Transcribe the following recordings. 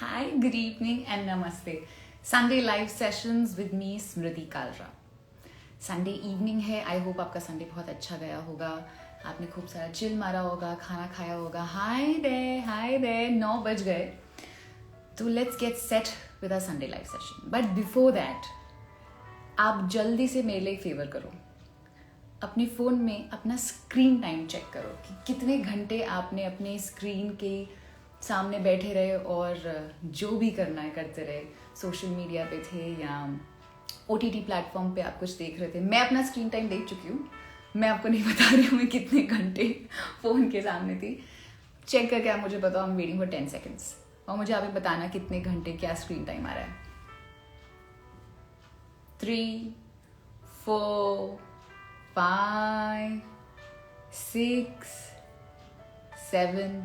Hi, good evening and namaste. Sunday live sessions with me, Smriti Kalra. Sunday evening है. I hope आपका Sunday बहुत अच्छा गया होगा. आपने खूब सारा चिल मारा होगा, खाना खाया होगा. हाय दे 9 बज गए. तो let's get set with our Sunday live session. But before that आप जल्दी से मेरे लिए फेवर करो. अपने फ़ोन में अपना स्क्रीन टाइम चेक करो कि कितने घंटे आपने अपने स्क्रीन के सामने बैठे रहे और जो भी करना है करते रहे. सोशल मीडिया पे थे या OTT प्लेटफॉर्म पे आप कुछ देख रहे थे. मैं अपना स्क्रीन टाइम देख चुकी हूँ. मैं आपको नहीं बता रही हूँ मैं कितने घंटे फ़ोन के सामने थी. चेक करके आप मुझे बताओ. I am waiting for 10 seconds और मुझे आप बताना कितने घंटे क्या स्क्रीन टाइम आ रहा है. 3, 4, 5, 6, 7.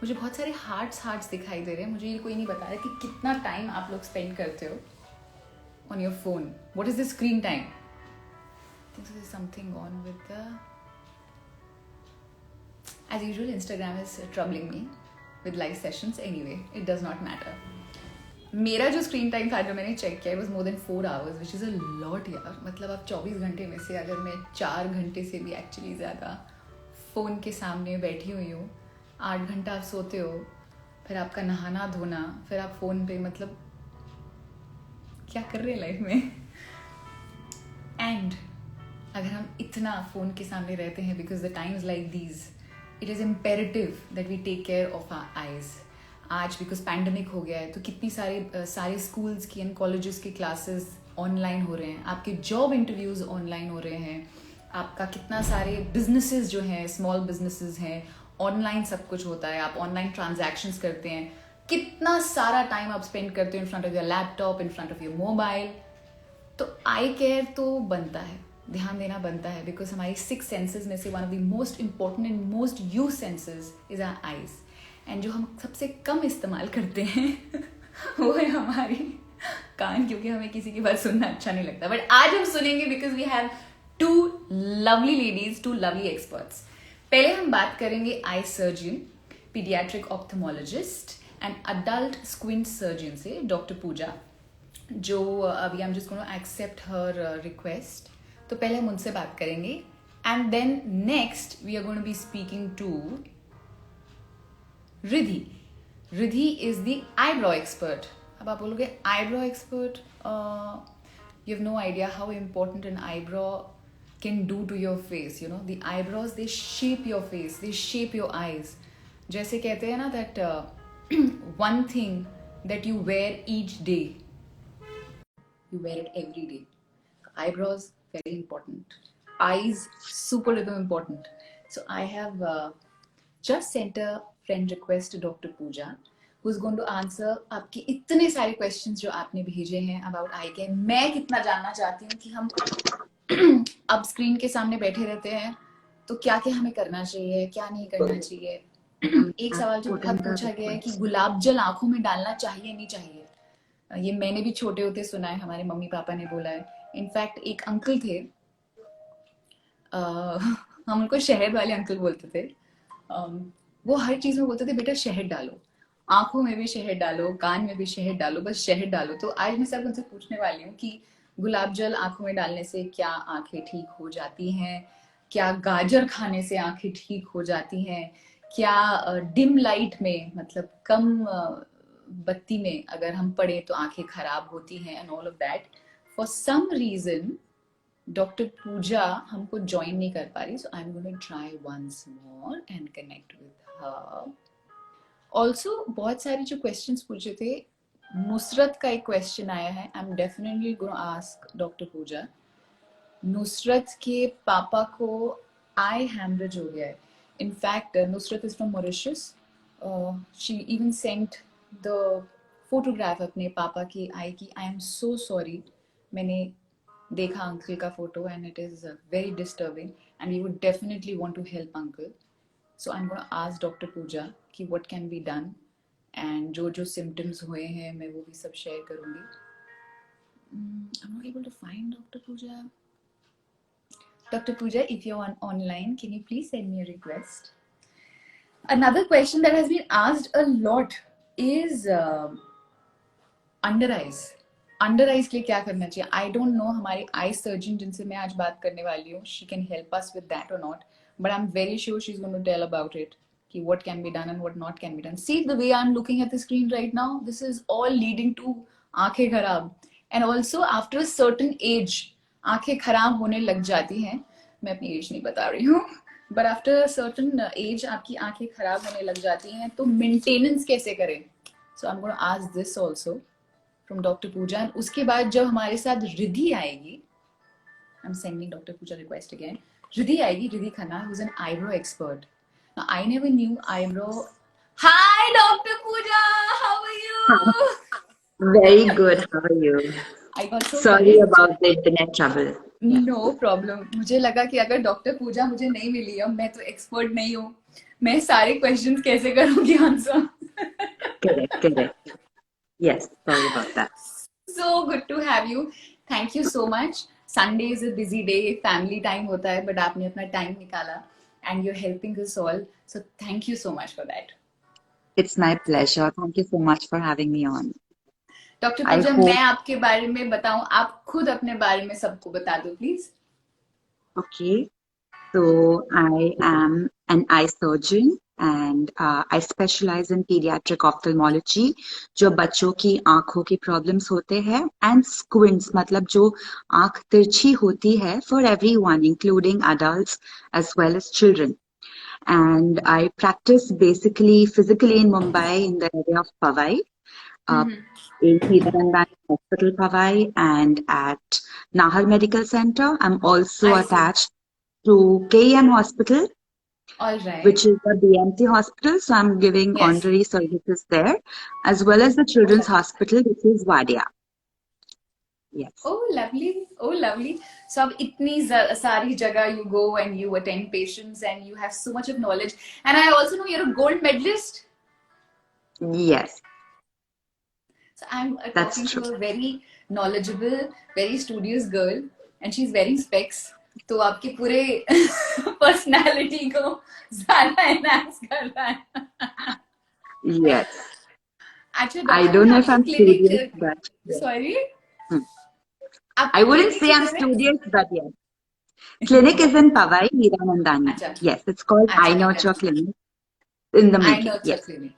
मुझे बहुत सारे हार्ट्स दिखाई दे रहे हैं. मुझे ये कोई नहीं बता रहा कि कितना टाइम आप लोग स्पेंड करते हो on your phone. What is the screen time? I think there is something on with the... As usual, Instagram is troubling me with live sessions. Anyway, it does not matter. मेरा जो screen time था जो मैंने check किया, it was more than 4 hours, which is a lot यार. मतलब आप 24 घंटे में से अगर मैं 4 घंटे से भी एक्चुअली ज़्यादा फ़ोन के सामने बैठी हुई हूँ, 8 घंटा आप सोते हो, फिर आपका नहाना धोना, फिर आप फ़ोन पे मतलब क्या कर रहे हैं लाइफ में. एंड अगर हम इतना फ़ोन के सामने रहते हैं because the times like these it is imperative that we take care of our eyes. आज बिकॉज पैंडमिक हो गया है तो कितनी सारे स्कूल्स की एंड कॉलेजेस की क्लासेस ऑनलाइन हो रहे हैं. आपके जॉब इंटरव्यूज़ ऑनलाइन हो रहे हैं. आपका कितना सारे बिजनेसेस जो हैं, स्मॉल बिजनेसेस हैं, ऑनलाइन सब कुछ होता है. आप ऑनलाइन ट्रांजैक्शंस करते हैं. कितना सारा टाइम आप स्पेंड करते हो in front of your laptop, in front of your mobile. तो आई केयर तो बनता है, ध्यान देना बनता है. बिकॉज हमारी 6 सेंसेस में से one of the most important and most use senses is our eyes. And जो हम सबसे कम इस्तेमाल करते हैं वो है हमारी कान, क्योंकि हमें किसी की बात सुनना अच्छा नहीं लगता. बट आज हम सुनेंगे because we have 2 lovely ladies, 2 lovely experts. पहले हम बात करेंगे eye surgeon, paediatric ophthalmologist and adult squint surgeon से डॉक्टर पूजा, जो अभी हम जिसको एक्सेप्ट हर रिक्वेस्ट. तो पहले हम उनसे बात करेंगे and then next we are going to be speaking to Ridhi. Ridhi is the eyebrow expert. अब आप बोलोगे eyebrow expert, you have no idea how important an eyebrow can do to your face. You know, the eyebrows, they shape your face, they shape your eyes. जैसे कहते हैं ना that one thing that you wear each day, you wear it every day. Eyebrows, very important. Eyes, super duper important. So I have just sent a friend request to Dr. Pooja, who's going to answer आपके इतने सारे questions जो आपने भेजे हैं about eye care. मैं कितना जानना चाहती हूँ कि हम अब स्क्रीन के सामने बैठे रहते हैं तो क्या क्या हमें करना चाहिए, क्या नहीं करना चाहिए. एक सवाल जो बहुत पूछा गया है कि गुलाब जल आंखों में डालना चाहिए नहीं चाहिए. ये मैंने भी छोटे होते सुना है, हमारे मम्मी पापा ने बोला है. इनफैक्ट एक अंकल थे, हम उनको शहद वाले अंकल बोलते थे. वो हर चीज में बोलते थे बेटा शहद डालो, आंखों में भी शहद डालो, कान में भी शहद डालो, बस शहद डालो. तो आज मैं सब उनसे पूछने वाली हूँ कि गुलाब जल आंखों में डालने से क्या आंखें ठीक हो जाती हैं, क्या गाजर खाने से आंखें ठीक हो जाती हैं, क्या डिम लाइट में मतलब कम बत्ती में अगर हम पढ़े तो आंखें खराब होती हैं, and all of that. For some reason doctor Pooja हमको ज्वाइन नहीं कर पा रही, so I am going to try once more and connect with her. Also बहुत सारे जो क्वेश्चंस पूछे थे, नुसरत का एक क्वेश्चन आया है. I am definitely going to ask doctor Pooja. Nusrat के पापा को आई हैमरेज हो गया है. In fact Nusrat is from Mauritius. She even sent the photograph अपने पापा की आई की. I am so sorry. मैंने देखा अंकल का photo and it is very disturbing and we would definitely want to help uncle. So I am going to ask doctor Pooja कि what can be done, and जो जो symptoms हुए हैं मैं वो भी सब शेयर करूंगी. I am not able to find doctor Pooja. Dr. Pooja, if you're online, can you please send me a request? Another question that has been asked a lot is under eyes. Under eyes के लिए क्या करना चाहिए? आई don't no. हमारी eye surgeon जिनसे मैं आज बात करने वाली हूँ, she can help us with that और not, but I am very sure she is going to tell about it कि what can be done and what not can be done. See the way I'm looking at the screen right now, this is all leading to आंखें खराब. And also after a certain age आंखें खराब होने लग जाती हैं. मैं अपनी एज नहीं बता रही हूँ, बट आफ्टर सर्टन एज आपकी आंखें खराब होने लग जाती हैं, तो मेंटेनेंस कैसे करें? So I am gonna ask this also from doctor Pooja. उसके बाद जब हमारे साथ रिद्धि आएगी, I am sending doctor Pooja request again. Riddhi आएगी, Riddhi Khanna, who's an eyebrow expert. Now, I never knew eyebrow. Hi, Dr. Pooja. How are you? Very good. How are you? I got so Sorry worried. about the internet trouble. No problem. मुझे लगा कि अगर doctor पूजा मुझे नहीं मिली है, मैं तो expert नहीं हूँ, मैं सारे क्वेश्चंस कैसे करूँगी answer? Correct. Yes, sorry about that. So good to have you. Thank you so much. Sunday is a busy day, family time होता है, but आपने अपना टाइम निकाला and you're helping us all. So thank you so much for that. It's my pleasure. Thank you so much for having me on. Doctor I Pooja, hope. मैं आपके बारे में बताऊं, आप खुद अपने बारे में सबको बता दो please. Okay. So I am an eye surgeon and I specialize in pediatric ophthalmology, जो बच्चों की आंखों की प्रॉब्लम्स होते हैं, and squints मतलब जो आंख तिरछी होती है, for everyone including adults as well as children. And I practice basically physically in Mumbai in the area of Powai, in Hiranandani Hospital Powai, and at Nahar Medical Center. I'm also I see. attached to KEM Hospital, All right. which is a BMT hospital. So I'm giving Yes. honorary services there, as well as the Children's Hospital, which is Wadia. Yes. Oh, lovely. Oh, lovely. So अब इतनी सारी जगह you go and you attend patients and you have so much of knowledge. And I also know you're a gold medalist. Yes. So I'm That's talking true. to a very knowledgeable, very studious girl, and she's wearing specs. तो आपकी पूरे personality को ज्यादा enhance कर रहा है. Yes. अच्छा I doctor don't Pooja, know if आपकी I'm clinic, studious, but yes. Sorry, I wouldn't say I'm studious, but yes. Clinic is in Powai, Hiranandani. अच्छा Yes, it's called Eye Nurture Clinic. In the eye making, nurture yes. Clinic.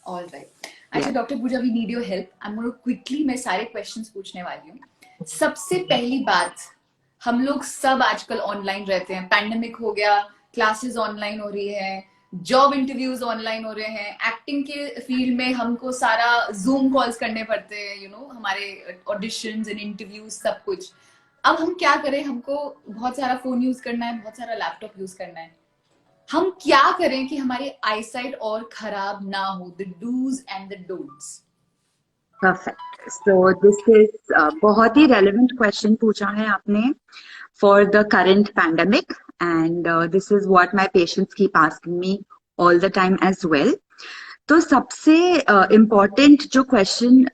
All right. अच्छा Yes. Doctor Pooja, we need your help. I am gonna quickly, मैं सारे questions पूछने वाली हूँ. सबसे पहली बात, हम लोग सब आजकल ऑनलाइन रहते हैं, पैंडेमिक हो गया, क्लासेस ऑनलाइन हो रही है, जॉब इंटरव्यूज ऑनलाइन हो रहे हैं, एक्टिंग के फील्ड में हमको सारा जूम कॉल्स करने पड़ते हैं, यू नो, हमारे ऑडिशंस एंड इंटरव्यूज सब कुछ. अब हम क्या करें? हमको बहुत सारा फोन यूज करना है, बहुत सारा लैपटॉप यूज करना है. हम क्या करें कि हमारी आईसाइट और खराब ना हो? The dos and the don'ts. Perfect. So this is बहुत ही relevant question पूछा है आपने for the current pandemic, and this is what my patients keep asking me all the time as well. तो सबसे important जो question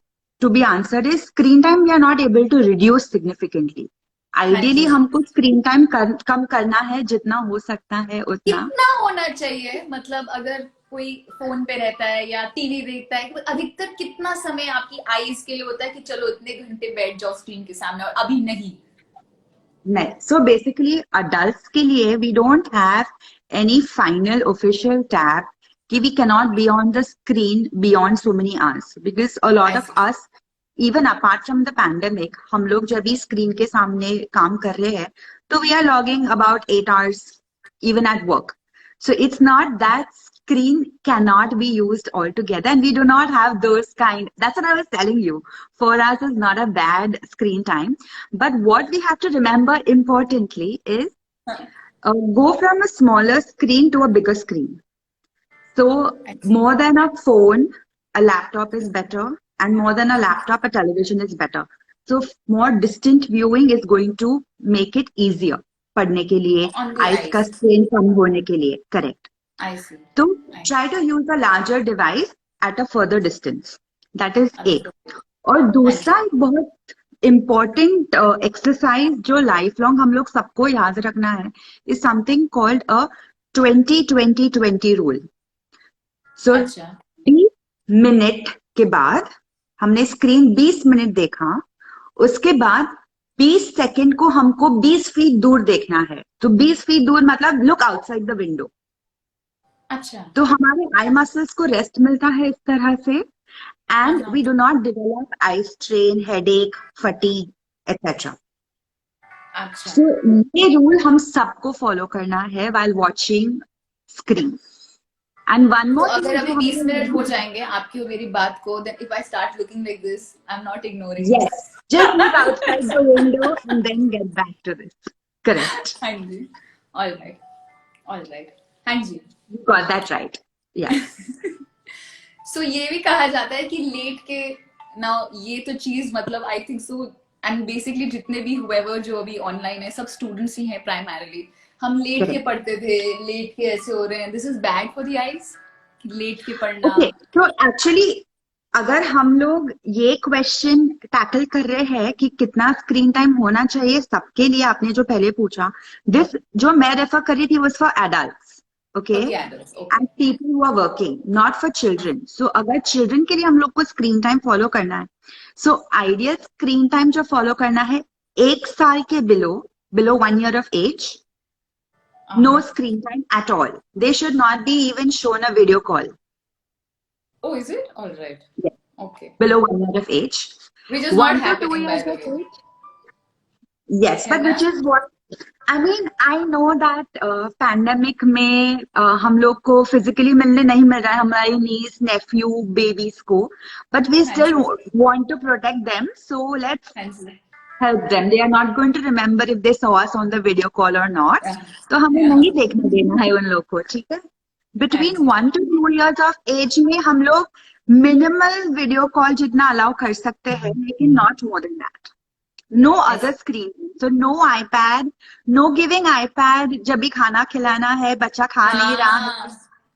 to be answered is screen time we are not able to reduce significantly. Ideally हमको screen time कम करना है, जितना हो सकता है उतना. कितना होना चाहिए? मतलब अगर कोई फोन पे रहता है या टीवी देखता है, अधिकतर कितना समय आपकी आईज के लिए होता है कि चलो इतने घंटे बैठ जाओ स्क्रीन के सामने, और अभी नहीं? नहीं. So basically adults के लिए we don't have any final official tab कि we cannot be on the screen beyond so many hours, because a lot of us, even apart from the pandemic, हम लोग जब भी स्क्रीन के सामने काम कर रहे हैं, तो we are logging about 8 hours even at work. So it's not that screen cannot be used altogether, and we do not have those kind. That's what I was telling you. 4 hours is not a bad screen time. But what we have to remember importantly is go from a smaller screen to a bigger screen. So more than a phone, a laptop is better, and more than a laptop, a television is better. So more distant viewing is going to make it easier पढ़ने के लिए, eyes का strain कम होने के लिए. Correct. I see. So try to use a larger device at a further distance. That is एक. और दूसरा एक बहुत important exercise जो lifelong हम लोग सबको याद रखना है is something called a 20-20-20 rule. So be minute के बाद, हमने स्क्रीन 20 मिनट देखा, उसके बाद 20 सेकंड को हमको 20 फीट दूर देखना है। तो 20 फीट दूर मतलब लुक आउटसाइड द विंडो। अच्छा। तो हमारे आई मसल्स को रेस्ट मिलता है इस तरह से, एंड हाँ। We do not develop eye strain, headache, fatigue etcetera. अच्छा, सो ये रूल हम सबको फॉलो करना है while watching screen. And one तो more अगर thing अभी जो 20 मिनट हो हमने, जाएंगे आपकी और मेरी बात को, then if I start looking like this, I'm not ignoring you. yes, just look outside the window and then get back to this. Correct. हाँ जी, all right, all right, हाँ जी। You got that right. Yeah. सो ये भी कहा जाता है कि late के ना, ये तो चीज मतलब आई थिंक सो, एंड बेसिकली जितने भी हुएवर जो अभी ऑनलाइन है सब स्टूडेंट्स ही हैं प्राइमरीली। हम लेट के Correct. पढ़ते थे, लेट के ऐसे हो रहे हैं, this is bad for the eyes, late के पढ़ना। Okay. तो एक्चुअली अगर हम लोग ये क्वेश्चन टैकल कर रहे हैं कि कितना स्क्रीन टाइम होना चाहिए सबके लिए, आपने जो पहले पूछा, दिस जो मैं रेफर कर रही थी was for adults, okay, okay adults, okay. And people who are working, not for children. So अगर चिल्ड्रन के लिए हम लोग को स्क्रीन टाइम फॉलो करना है, सो आइडियल स्क्रीन टाइम जो फॉलो करना है, 1 साल के below, below 1 year of age, no screen time at all. They should not be even shown a video call. Oh, is it? All right. Yes. Okay. Below 1 year of age. Which is not 1 to 2 happening, by years the of way. age. Yes, है but ना? which is what I mean. I know that pandemic में हम लोग को physically मिलने नहीं मिल रहा है हमारी niece, nephew, babies को, but we हाँ still ji, want to protect them. So let's हाँ जी। help them. They are not going to remember if they saw us on the video call or not. Yeah, तो हमें yeah, नहीं देखने देना है उन लोग को, ठीक है? हाँ Between ji. 1 to 2 years of age में हम लोग मिनिमल वीडियो कॉल जितना अलाउ कर सकते हैं, लेकिन not more than that. No other Yes. Screen, so no iPad, no giving iPad जब भी खाना खिलाना है, बच्चा खा नहीं रहा है, हाँ,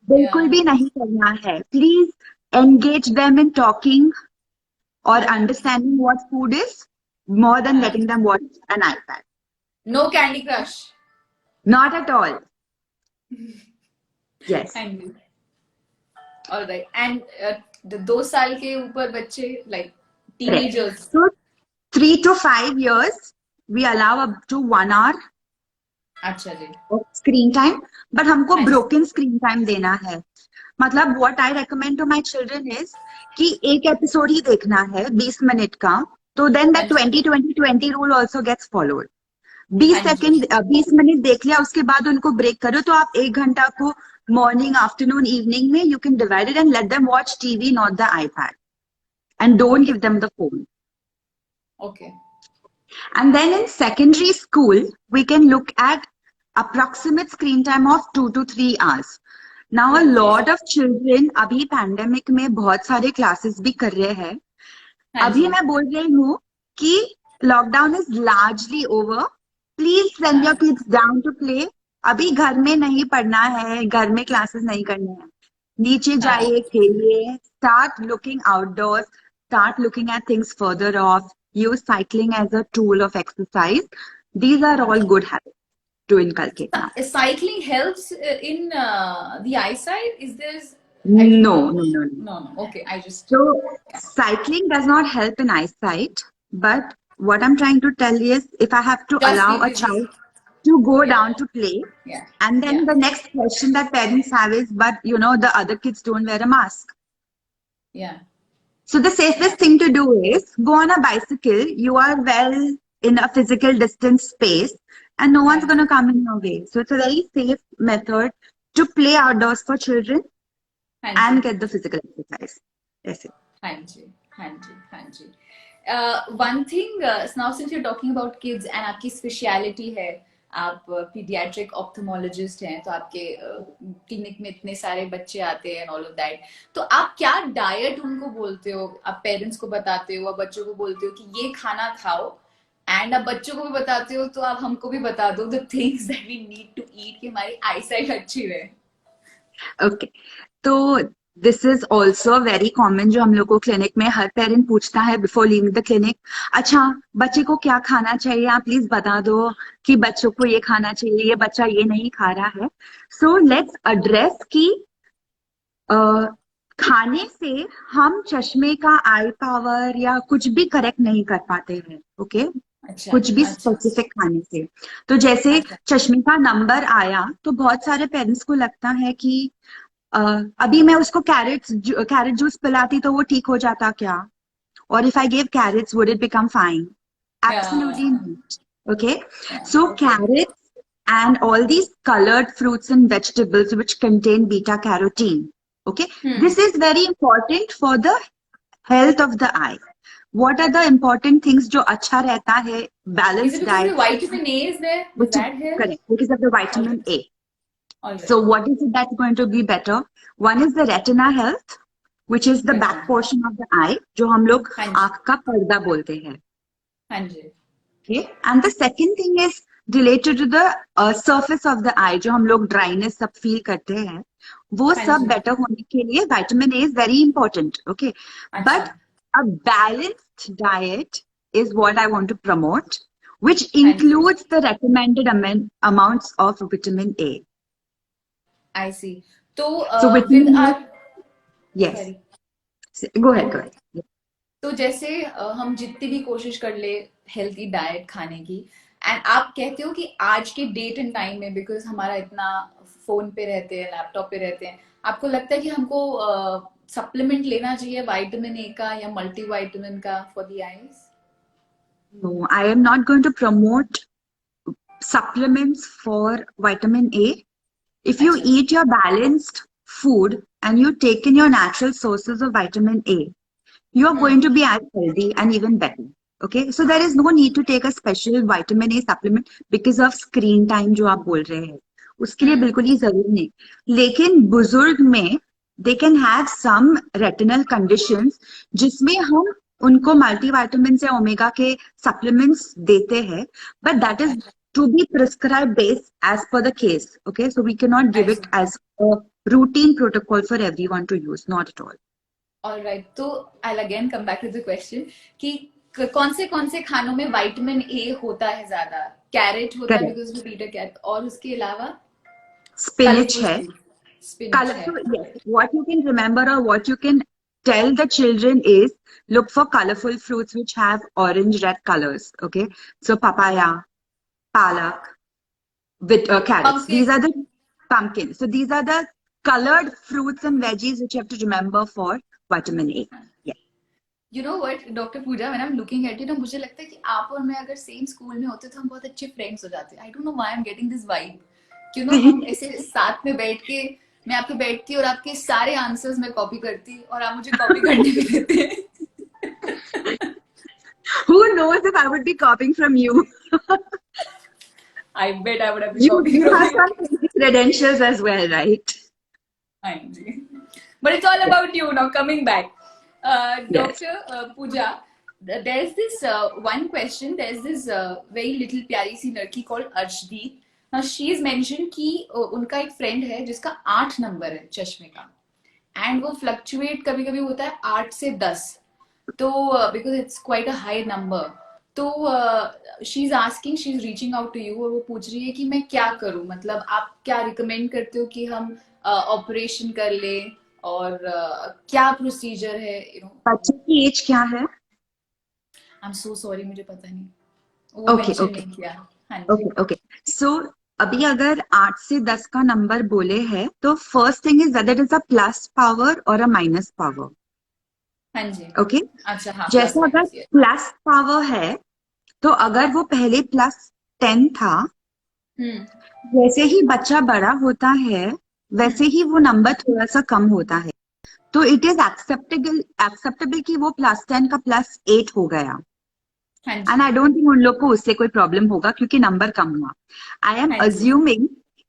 बिल्कुल yeah, भी नहीं करना है। Please engage them in talking और हाँ, understanding what food is, more than हाँ। Letting them watch an iPad. No Candy Crush. Not at all. Yes. हाँ जी। All right. And 2 साल के ऊपर बच्चे, like teenagers. So 3 to 5 years we allow up to 1 hour अच्छा जी। Screen time, but हमको हाँ जी, ब्रोकन स्क्रीन टाइम देना है। मतलब what I recommend to my children is कि एक एपिसोड ही देखना है 20 मिनट का, तो देन हाँ दैट जी, 20-20-20 रूल आल्सो गेट्स फॉलोड। 20 हाँ जी। सेकंड 20 मिनट देख लिया, उसके बाद उनको ब्रेक करो, तो आप 1 घंटा को मॉर्निंग, आफ्टरनून, इवनिंग में you can divide it and let them watch TV, not the iPad, and don't Okay, give them the phone. okay. And then in secondary school, we can look at approximate screen time of 2 to 3 hours. Now, a 2 to 3 hours. lot of children अभी pandemic में बहुत सारे classes भी कर रहे हैं। हाँ अभी जी, मैं बोल रही हूँ कि lockdown is largely over. Please send your हाँ, kids down to play. अभी घर में नहीं पढ़ना है, घर में classes नहीं करने हैं। नीचे हाँ। जाइए, खेलिए, start looking outdoors, start looking at things further off, use cycling as a tool of exercise. These are all good habits to inculcate now. Cycling helps in the eyesight? Is there? I don't No, know. no, no, no. No, no. Okay, I just. So, cycling does not help in eyesight, but what I'm trying to tell you is if I have to Just allow give a me this. child to go Yeah, down to play, yeah, and then yeah, the next question that parents have is, but you know, the other kids don't wear a mask. yeah, So the safest thing to do is go on a bicycle. You are well in a physical distance space, and no one's हाँ going to ji, come in your way. So it's a very safe method to play outdoors for children हाँ जी, and get the physical exercise. That's it. हाँ जी, हाँ जी, हाँ जी। One thing, now since you're talking about kids and आपकी speciality है, आप पीडियाट्रिक ऑप्थेमोलॉजिस्ट हैं, तो आपके क्लिनिक में इतने सारे बच्चे आते हैं ऑल ऑफ दैट, तो आप क्या डाइट उनको बोलते हो? आप पेरेंट्स को बताते हो, आप बच्चों को बोलते हो कि ये खाना खाओ, एंड आप बच्चों को भी बताते हो, तो आप हमको भी बता दो the things that we need to eat कि हमारी आईसाइट अच्छी रहे। Okay. तो this is also very common, जो हम लोग को क्लिनिक में हर पेरेंट पूछता है बिफोर लीविंग द क्लिनिक। अच्छा, बच्चे को क्या खाना चाहिए, आप प्लीज बता दो कि बच्चों को ये खाना चाहिए, ये बच्चा ये नहीं खा रहा है। सो लेट्स एड्रेस कि खाने से हम चश्मे का आई पावर या कुछ भी करेक्ट नहीं कर पाते हैं, ओके? अच्छा कुछ भी अच्छा स्पेसिफिक खाने से। तो जैसे अच्छा। चश्मे का नंबर आया तो बहुत सारे पेरेंट्स को लगता है कि अ, अभी मैं उसको कैरेट जूस पिलाती तो वो ठीक हो जाता क्या? और if I give carrots would it become fine? Absolutely या not. Okay. So okay. carrots and all these colored fruits and vegetables which contain beta carotene. Okay. Hmm. This is very important for the health of the eye. What are the important things जो अच्छा रहता है Is it balanced because the diet, vitamin A is there? Does which is that help? correct because of the All vitamin right, A. all So right. what is it that's going to be better? One is the retina health, which is the back Retina। portion of the eye, जो हम लोग हाँ जी, आँख का पर्दा बोलते हैं. हाँ जी। Okay. And the second thing is related to the surface of the eye, जो हम लोग dryness सब feel करते हैं, वो हाँ सब जी। better होने के लिए vitamin A is very important. Okay. अच्छा। But a balanced diet is what I want to promote, which हाँ जी। includes the recommended amounts of vitamin A. I see. तो So with vitamin A, are, yes. Sorry, Go go ahead, go ahead. ahead. तो जैसे हम जितनी भी कोशिश कर ले हेल्थी डाइट खाने की, एंड आप कहते हो कि आज के डेट एंड टाइम में बिकॉज हमारा इतना फोन पे रहते हैं, लैपटॉप पे रहते हैं, आपको लगता है कि हमको सप्लीमेंट लेना चाहिए विटामिन ए का या मल्टी विटामिन का for the eyes? No, I am not going to promote supplements for vitamin A. If you अच्छा। eat your balanced food and you take in your natural sources of vitamin A, you are going hmm. to be as healthy and even better. Okay, so there is no need to take a special vitamin A supplement because of screen time जो आप बोल रहे हैं, उसके लिए हम्म। बिल्कुल ही जरूरी नहीं. लेकिन बुजुर्ग में they can have some retinal conditions जिसमें हम उनको मल्टीविटामिन या ओमेगा के सप्लीमेंट्स देते हैं, but that is अच्छा। to be prescribed based as per the case. Okay, so we cannot give I it see. as a routine protocol for everyone to use, not at all. Alright, तो I again come back to the question कि कौन से खानों में vitamin A होता है ज्यादा? Carat होता है Correct. Because of beta carotene, और उसके अलावा Spinach कलरफुल है. फ्रूट, स्पिनच है। Colorful, yes. What you can remember or what you can tell the children is look for colorful fruits which have orange red colors. Okay. So papaya, palak, with carrots. These pumpkin. are the pumpkins. So these are the colored fruits and veggies which you have to remember for vitamin A. Yeah. You know what doctor Pooja, when I am looking at you ना, मुझे लगता है कि आप और मैं अगर same school में होते तो हम बहुत अच्छे फ्रेंड्स हो जाते. आई don't know why I am getting this vibe, you know, हम ऐसे साथ में बैठ के, मैं आपके बैठती और आपके सारे आंसर्स मैं कॉपी करती और आप मुझे कॉपी करने भी देते. Who knows if I would be copying from you? I bet I would have been You copying you from have you. some credentials as well, right? हाँ जी. But it's all Yeah. about you now. Coming back, Yes. Dr. Pooja, there's this one question. There's this very little प्यारी सी लड़की called Arshdeep. Now she is mentioned कि उनका एक friend है जिसका 8 number है चश्मे का, एंड वो फ्लक्चुएट कभी कभी होता है 8 से 10. तो because it's quite a high number, तो she is asking, she is reaching out to you और वो पूछ रही है कि मैं क्या करूं, मतलब आप क्या रिकमेंड करते हो कि हम ऑपरेशन कर ले, और क्या प्रोसीजर है, यू नो. बच्चे की एज क्या है? आई एम सो सॉरी, मुझे पता नहीं, वो ओके मेंशन ओके नहीं किया. हाँ जी. Okay okay. सो अभी अगर 8 से 10 का नंबर बोले हैं तो first thing is that is a plus power और अ माइनस पावर. हाँ जी. ओके. अच्छा, हाँ, प्लस जैसे अगर माइनस ये. प्लस पावर है तो अगर वो पहले +10 था, हम्म. जैसे ही बच्चा बड़ा होता है वैसे हम्म. ही वो नंबर थोड़ा सा कम होता है. तो इट इज एक्सेप्टेबल एक्सेप्टेबल कि वो +10 का +8 हो गया. हाँ एंड जी. आई डोंट थिंक उन लोग को उससे कोई प्रॉब्लम होगा क्योंकि नंबर कम हुआ. आई एम हाँ जी. अज्यूमिंग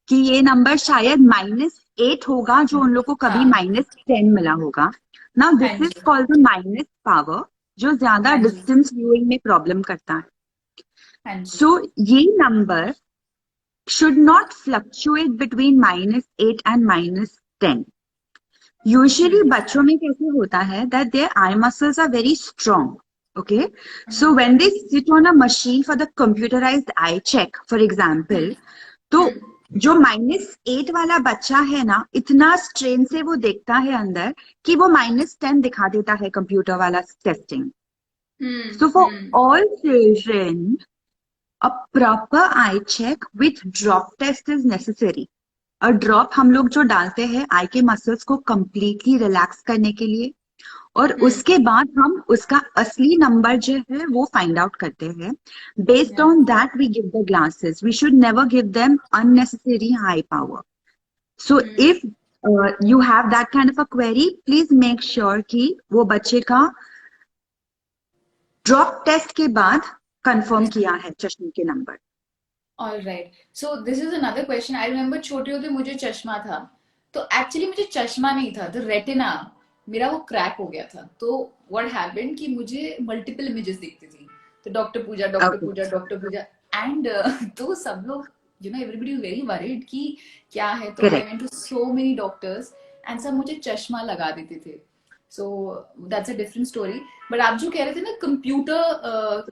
कि ये नंबर शायद -8 होगा जो उन लोग को कभी हाँ. -10 मिला होगा. नाउ हाँ दिस इज जी. कॉल्ड द माइनस पावर, जो ज्यादा हाँ जी. डिस्टेंस व्यूइंग में प्रॉब्लम करता है. हाँ जी. सो ये number should not fluctuate between -8 and -10. Usually हम्म. बच्चों में कैसे होता है that their eye muscles are very strong. Okay, so when they sit on a machine for the computerized eye check, for example, तो हम्म. जो -8 वाला बच्चा है ना, इतना स्ट्रेन से वो देखता है अंदर कि वो -10 दिखा देता है कंप्यूटर वाला testing. So for hmm. All children a proper eye check with drop test is necessary. और ड्रॉप हम लोग जो डालते हैं आई के मसल्स को कंप्लीटली रिलैक्स करने के लिए, और हम्म. उसके बाद हम उसका असली नंबर जो है वो फाइंड आउट करते हैं. Based Yeah. On that we give the glasses. We should never give them unnecessary high power. So हम्म. If you have that kind of a query, please make sure कि वो बच्चे का ड्रॉप टेस्ट के बाद confirm किया है चश्मे के number. All right. So this is another question. I remember छोटे होते मुझे चश्मा था. तो एक्चुअली मुझे चश्मा नहीं था, द रेटिना मेरा वो क्रैक हो गया था. तो व्हाट हैपेंड कि मुझे मल्टीपल इमेजेस दिखती थी. तो doctor Pooja, doctor okay. Pooja, doctor Pooja. And तो सब लोग, you know, everybody very worried कि क्या है. तो I correct. Went to so many doctors and सब मुझे चश्मा लगा देते थे. So that's a different story. But आप जो कह रहे थे ना,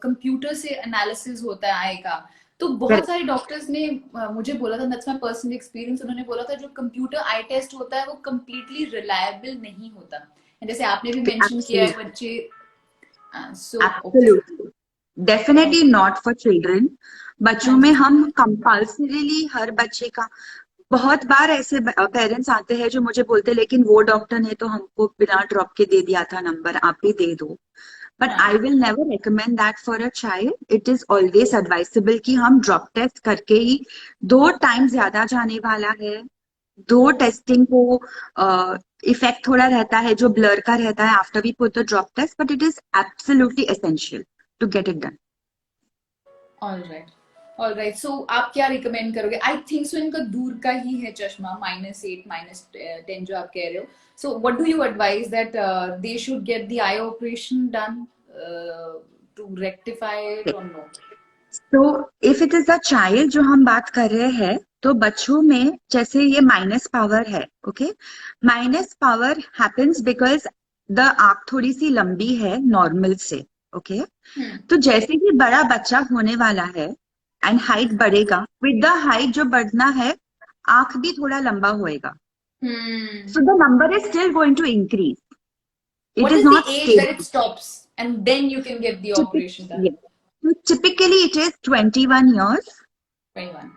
कंप्यूटर से एनालिसिस होता है आई का, तो बहुत सारे डॉक्टर्स ने मुझे बोला था, दैट्स माय पर्सनल एक्सपीरियंस, उन्होंने बोला था जो कंप्यूटर आई टेस्ट होता है वो कंप्लीटली रिलायबल नहीं होता. जैसे आपने भी मेंशन किया है Absolutely. बच्चे. So okay. Absolutely. Definitely not for children. बच्चों हाँ में जी. हम कंपल्सरीली हर बच्चे का, बहुत बार ऐसे पेरेंट्स आते हैं जो मुझे बोलते हैं लेकिन वो डॉक्टर ने तो हमको बिना ड्रॉप के दे दिया था नंबर, आप भी दे दो. बट हाँ. I will never recommend that for a child. It is always advisable कि हम ड्रॉप टेस्ट करके ही, 2 टाइम ज्यादा जाने वाला है. दो टेस्टिंग को इफेक्ट थोड़ा रहता है जो ब्लर का रहता है after we put the drop test, but it is absolutely essential to get it done. All right. All right. So आप क्या रिकमेंड करोगे? आई थिंक सो इनका दूर का ही है चश्मा, -8 -10 जो आप कह रहे हो. So what do you advise that they should get the eye operation done to rectify it और नो? तो if it is a child जो हम बात कर रहे हैं, तो बच्चों में जैसे ये माइनस पावर है, okay. Minus power happens because the आंख थोड़ी सी लंबी है नॉर्मल से, ओके. तो जैसे ही बड़ा बच्चा होने वाला है एंड हाइट बढ़ेगा, विद द हाइट जो बढ़ना है, आंख भी थोड़ा लंबा होएगा. Hmm. So the number is still going to increase. It What is is the not age that it stable. stops and then you can get the operation done? Typically it is 21 years, 21.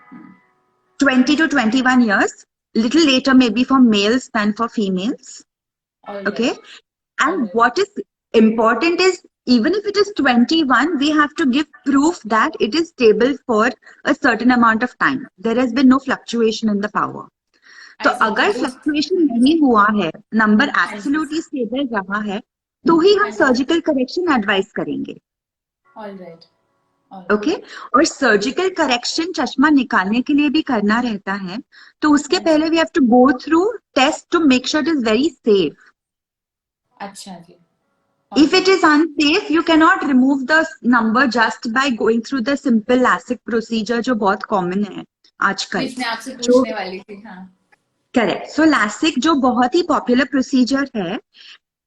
20 to 21 years, little later maybe for males than for females. All Okay. right. All And right. what is important is, even if it is 21, we have to give proof that it is stable for a certain amount of time. There has been no fluctuation in the power. तो I see. अगर तो fluctuation नहीं हुआ है, number हाँ जी. Absolutely stable रहा है, तो ही हम हाँ जी. सर्जिकल करेक्शन एडवाइस करेंगे. All right. All okay. right. और सर्जिकल करेक्शन चश्मा निकालने के लिए भी करना रहता है, तो उसके हाँ पहले जी. We have to go through test to make sure it is very safe. अच्छा जी. All If it right. is unsafe, you cannot remove the number just by going through the simple LASIK procedure जो बहुत common है आजकल. Which मैं आपसे जो पूछने वाली थी. हाँ. करेक्ट. सो LASIK जो बहुत ही पॉपुलर प्रोसीजर है,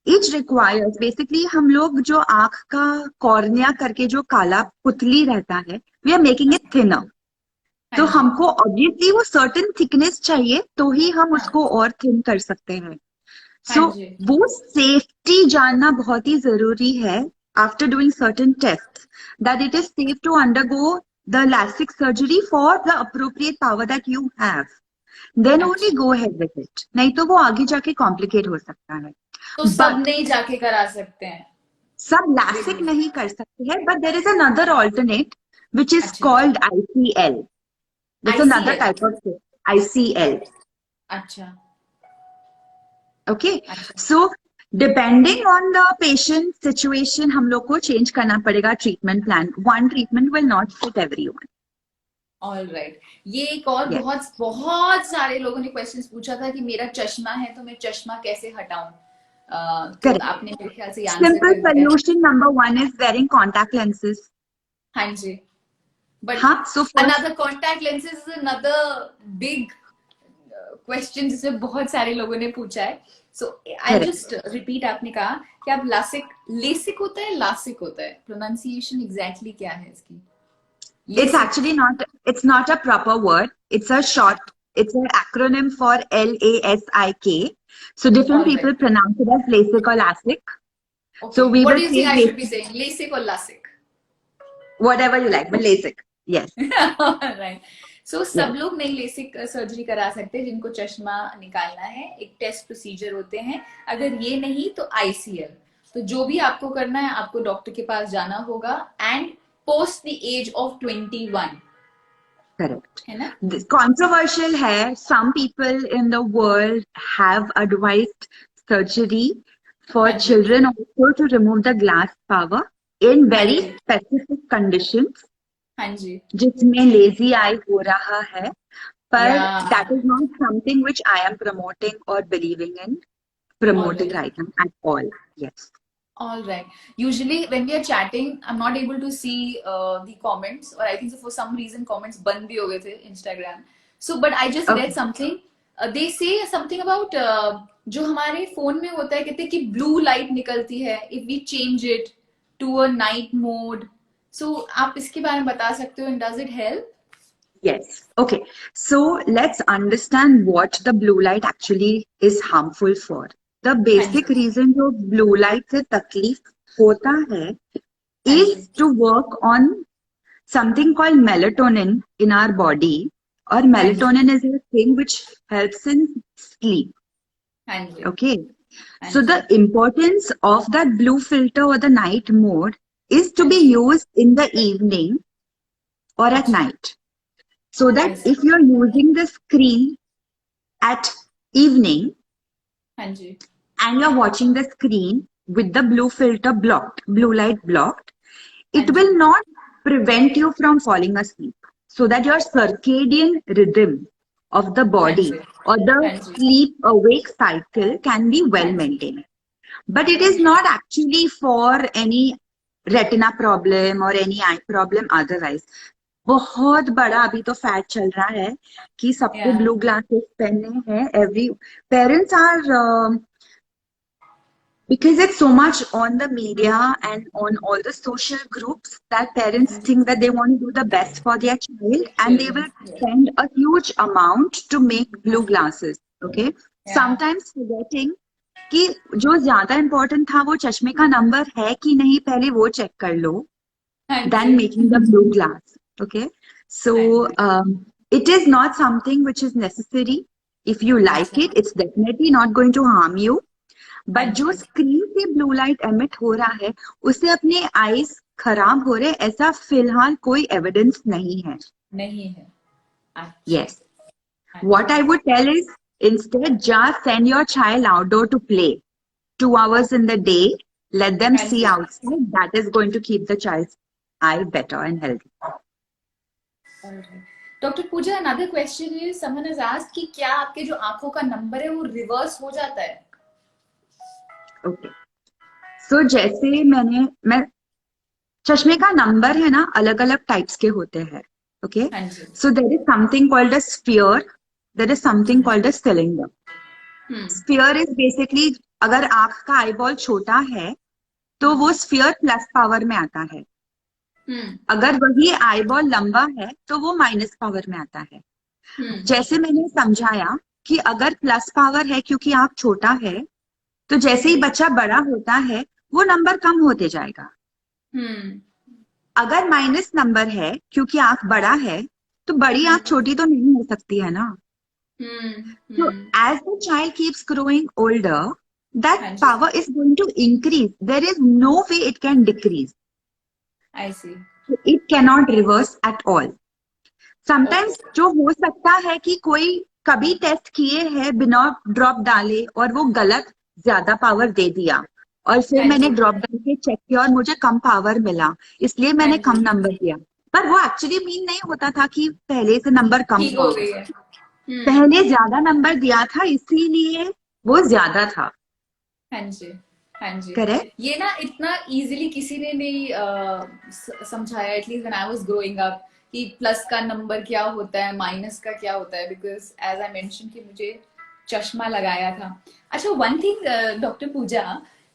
इट रिक्वायर्स बेसिकली, हम लोग जो आंख का कॉर्निया करके जो काला पुतली रहता है, we are making it thinner. तो हाँ जी. हमको ऑब्वियसली वो सर्टेन थिकनेस चाहिए, तो ही हम हाँ. उसको और थिन कर सकते हैं. हाँ सो जी. वो सेफ्टी जानना बहुत ही जरूरी है. After doing certain test, that it is safe to undergo the LASIK surgery for the appropriate power that you have, then only अच्छा. Go ahead with it. नहीं तो वो आगे जाके कॉम्प्लिकेट हो सकता है. तो सब बट नहीं जाके करा सकते हैं? सब LASIK नहीं कर सकते हैं, but there is another alternate which is अच्छा. called ICL. There's another ICL. type of ICL. अच्छा. Okay. अच्छा. So depending on the patient situation, हम लोग को change करना पड़ेगा treatment plan. One treatment will not fit everyone. All right. ये एक और Yes. बहुत बहुत सारे लोगों ने क्वेश्चंस पूछा था कि मेरा चश्मा है तो मैं चश्मा कैसे हटाऊं. तो Correct. आपने मेरे ख्याल से आंसर Simple कर दिया. solution number one is wearing contact lenses. हाँ जी. बट हाँ. So first, another contact lenses is another big question जिसे बहुत सारे लोगों ने पूछा है. सो आई correct. Just repeat. आपने कहा कि आप लासिक, लेसिक होता है, लासिक होता है, प्रोनाउंसिएशन एग्जैक्टली क्या है इसकी? It's actually not, it's not a proper word. It's a short, it's an acronym for LASIK. So different All people right. pronounce it as LASIK or LASIK. So Okay. we What will do you think say I should be basic, saying? LASIK or LASIK? whatever you like, but LASIK. Yes, right so सब yes. लोग नहीं LASIK surgery करा सकते जिनको चश्मा निकालना है एक टेस्ट प्रोसीजर होते हैं अगर ये नहीं तो आईसीएल तो जो भी आपको करना है आपको डॉक्टर के पास जाना होगा and post the age of 21 Correct. है ना This controversial hai. Some people in the world have advised surgery for हाँ जी children also to remove the glass power in हाँ very जी specific conditions, हाँ जी जिसमें lazy eye हो रहा है. या But that is not something which I am promoting or believing in promoting alright right now at all. Yes. All right. Usually, when we are chatting, I'm not able to see the comments, or I think so for some reason comments बंद भी हो गए थे Instagram. So, but I just read Okay. something. They say something about जो हमारे phone में होता है कहते हैं कि blue light निकलती है if we change it to a night mode. So, आप इसके बारे में बता सकते हो and does it help? Yes. Okay. So let's understand what the blue light actually is harmful for. The हाँ basic जी reason जो blue light से तकलीफ होता है हाँ is ji to work on something called melatonin in our body, or हाँ जी melatonin is a thing which helps in sleep. हाँ जी Okay. हाँ So ji the importance of that blue filter or the night mode is to हाँ be ji used in the evening or at अच्छा night. So that I see. if you're using the screen at evening हाँ जी and you're watching the screen with the blue filter blocked, blue light blocked, हाँ it जी will not prevent you from falling asleep. So that your circadian rhythm of the हाँ जी body or the हाँ जी sleep awake cycle can be well हाँ जी maintained. But it is All right. not actually for any retina problem or any eye problem otherwise. बहुत बड़ा अभी तो fat चल रहा है कि सबको Yeah. ब्लू ग्लासेस पहनने हैं every parents are because it's so much on the media and on all the social groups that parents think that they want to do the best for their child and they Children. will Yeah. spend a huge amount to make blue glasses. Okay, Yeah. sometimes forgetting कि जो ज्यादा important था वो चश्मे का number है कि नहीं पहले वो चेक कर लो हाँ than जी making the blue glass. Okay, हाँ so जी it is not something which is necessary. If you like अच्छा it, it's definitely not going to harm you. हाँ बट जो जी स्क्रीन से ब्लू लाइट एमिट हो रहा है उससे अपने आईज खराब हो रहे ऐसा फिलहाल कोई एविडेंस नहीं है. नहीं है अच्छा यस. हाँ व्हाट जी I would tell is instead just send your child outdoor to play 2 hours in the day, let them हाँ see जी outside. That is going to keep the child's eye better and healthy. Doctor Pooja another question is someone has asked कि क्या आपके जो आंखों का number है वो रिवर्स हो जाता है Okay. So जैसे मैं चश्मे का नंबर है ना अलग अलग टाइप्स के होते हैं. ओके. हाँ जी so there is something called a sphere, there is something called a cylinder. Hmm sphere is basically अगर आंख का आईबॉल छोटा है तो वो स्फीयर प्लस पावर में आता है. हम्म अगर वही आईबॉल लंबा है तो वो माइनस पावर में आता है. हम्म जैसे मैंने समझाया कि अगर प्लस पावर है क्योंकि आंख छोटा है तो जैसे ही बच्चा बड़ा होता है वो नंबर कम होते जाएगा. हम्म अगर माइनस नंबर है क्योंकि आंख बड़ा है तो बड़ी आंख छोटी तो नहीं हो सकती है ना. So hmm as the child keeps growing older, that हाँ जी power is going to increase. There is no way it can decrease. I see It cannot reverse at all. Okay Sometimes जो हो सकता है कि कोई कभी टेस्ट किए हैं बिना ड्रॉप डाले और वो गलत ज्यादा पावर दे दिया और फिर हाँ मैंने जी ड्रॉप डाल के चेक किया और मुझे कम पावर मिला इसलिए हाँ मैंने कम जी नंबर दिया. पर वो एक्चुअली मीन नहीं होता था कि पहले से नंबर कम ठीक था. हो गई है पहले ज्यादा नंबर दिया था इसीलिए वो ज्यादा था. हाँ जी हाँ जी करेक्ट. ये ना इतना इजीली किसी ने नहीं समझाया at least when I was growing up कि प्लस का नंबर क्या होता है माइनस का क्या होता है बिकॉज एज आई मेंशन कि मुझे चश्मा लगाया था अच्छा one thing doctor Pooja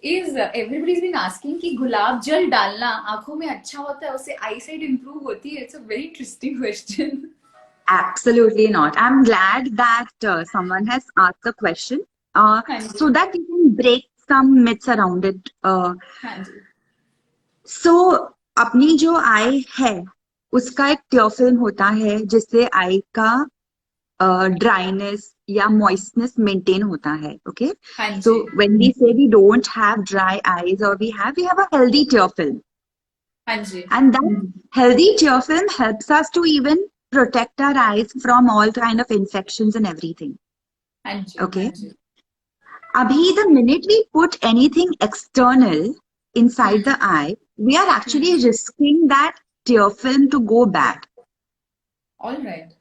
is everybody's been asking कि गुलाब जल डालना आंखों में अच्छा होता है, उससे आई साइट इंप्रूव होती है. It's a very interesting question. Absolutely not. I'm glad that someone has asked the question हाँ so जी. that you can break some myths around it. हाँ जी. So, अपनी जो आई है उसका एक टियर फिल्म होता है जिससे आई का ड्राइनेस या मॉइस्टनेस मेंटेन होता है. ओके, हाँ सो जी. When we say we don't have dry eyes और we have a healthy tear film. हाँ जी. And that healthy tear film helps us to even protect our eyes from all kind of infections and everything. हाँ जी. हाँ Okay. Ji. Abhi, the minute we put anything external inside the eye, we are actually risking that tear film to go bad. All right.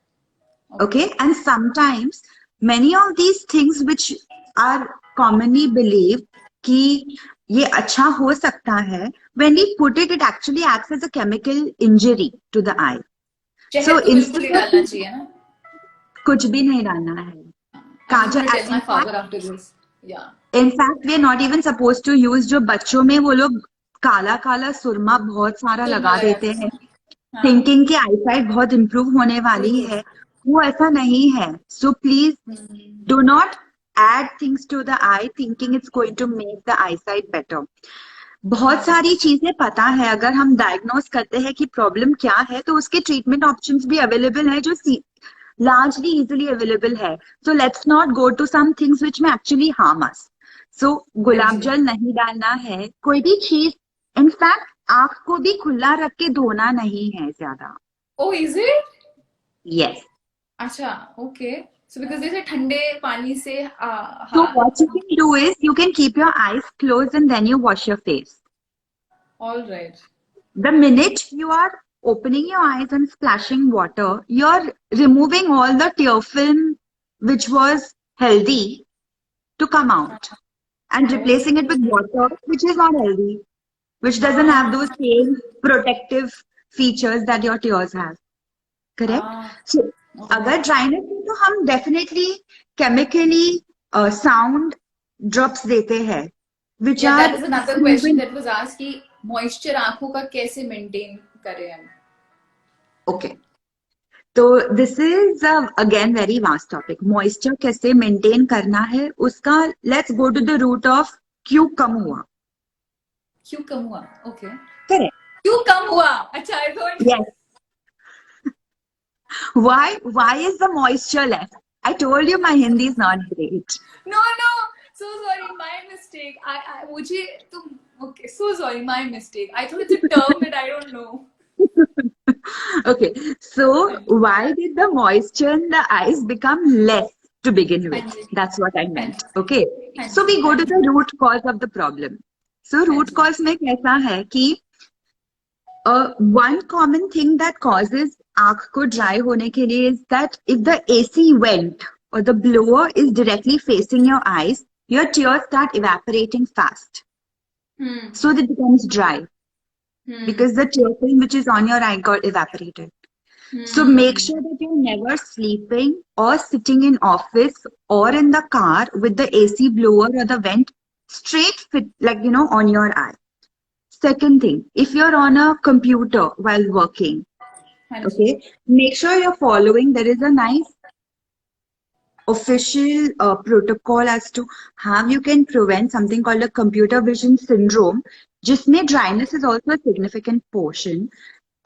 Okay. And sometimes many of these things which are commonly believed कि ये अच्छा हो सकता है, when we put it, it actually acts as a chemical injury to the eye. So शहद तो बिल्कुल instead नहीं of डालना चाहिए ना. कुछ भी नहीं डालना है. I'm just Kajal, gonna tell my in fact, father after this. Yeah. we are not even supposed to use जो बच्चों में वो लोग काला काला सुरमा बहुत सारा सुरमा लगा लगाते देते हैं. हैं हाँ. थिंकिंग कि आईसाइट बहुत इंप्रूव होने वाली बिल्कुल. है. वो ऐसा नहीं है. So please do not add things to the eye thinking it's going to make the eyesight better. बहुत सारी चीजें पता है. अगर हम डायग्नोस करते हैं कि प्रॉब्लम क्या है तो उसके ट्रीटमेंट ऑप्शंस भी अवेलेबल है जो largely easily available है. So let's not go to some things which may actually harm us. So हाँ गुलाब जी. जल नहीं डालना है. कोई भी चीज इनफैक्ट आंख को भी खुला रख के धोना नहीं है ज्यादा. Oh, is it? Yes. अच्छा. Okay. So because they say ठंडे पानी से So हाँ. what you can do is you can keep your eyes closed and then you wash your face. All right. The minute you are opening your eyes and splashing water, you're removing all the tear film which was healthy to come out and replacing it with water which is not healthy, which doesn't have those same protective features that your tears have. Correct? So, अगर dryness है तो हम definitely chemically sound drops देते हैं which Yeah, that are is another question proven. that was asked कि moisture आंखों का कैसे maintain करें हम. Okay. तो this is again very vast topic. Moisture कैसे मेंटेन करना है उसका let's go to the root of क्यों कम हुआ. क्यों कम हुआ? Okay. करेक्ट. क्यों कम हुआ? अच्छा, I thought. Yes. why is the moisture left? I told you my Hindi is not great. No, no. So sorry, my mistake. I मुझे तुम. Okay, so sorry, my mistake. I thought it's a term that I don't know. Okay, so why did the moisture in the eyes become less to begin हाँ with? Ji. That's what I हाँ meant. जी. Okay, हाँ so ji. we go to the root cause of the problem. So हाँ root जी. cause में कैसा है कि one common thing that causes आँख को dry होने के लिए is that if the AC vent or the blower is directly facing your eyes, your tears start evaporating fast. So it becomes dry because the tear film which is on your eye got evaporated. So make sure that you're never sleeping or sitting in office or in the car with the AC blower or the vent straight fit, like, on your eye. Second thing, if you're on a computer while working, हाँ जी. okay, make sure you're following. There is a nice official protocol as to how you can prevent something called a computer vision syndrome, जिसमें dryness is also a significant portion.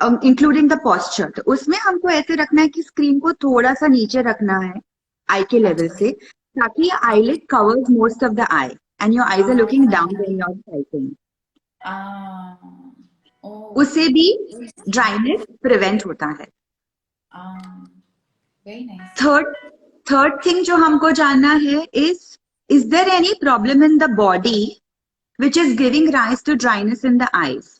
Including the posture. तो उसमें हमको ऐसे रखना है कि screen को थोड़ा सा नीचे रखना है आई के लेवल से ताकि eyelid covers most of the eye and your eyes are looking down when you are typing. उससे भी ड्राइनेस प्रिवेंट होता है. Very nice. थर्ड थिंग जो हमको जानना है is there any problem in the body which is giving rise to dryness in the eyes.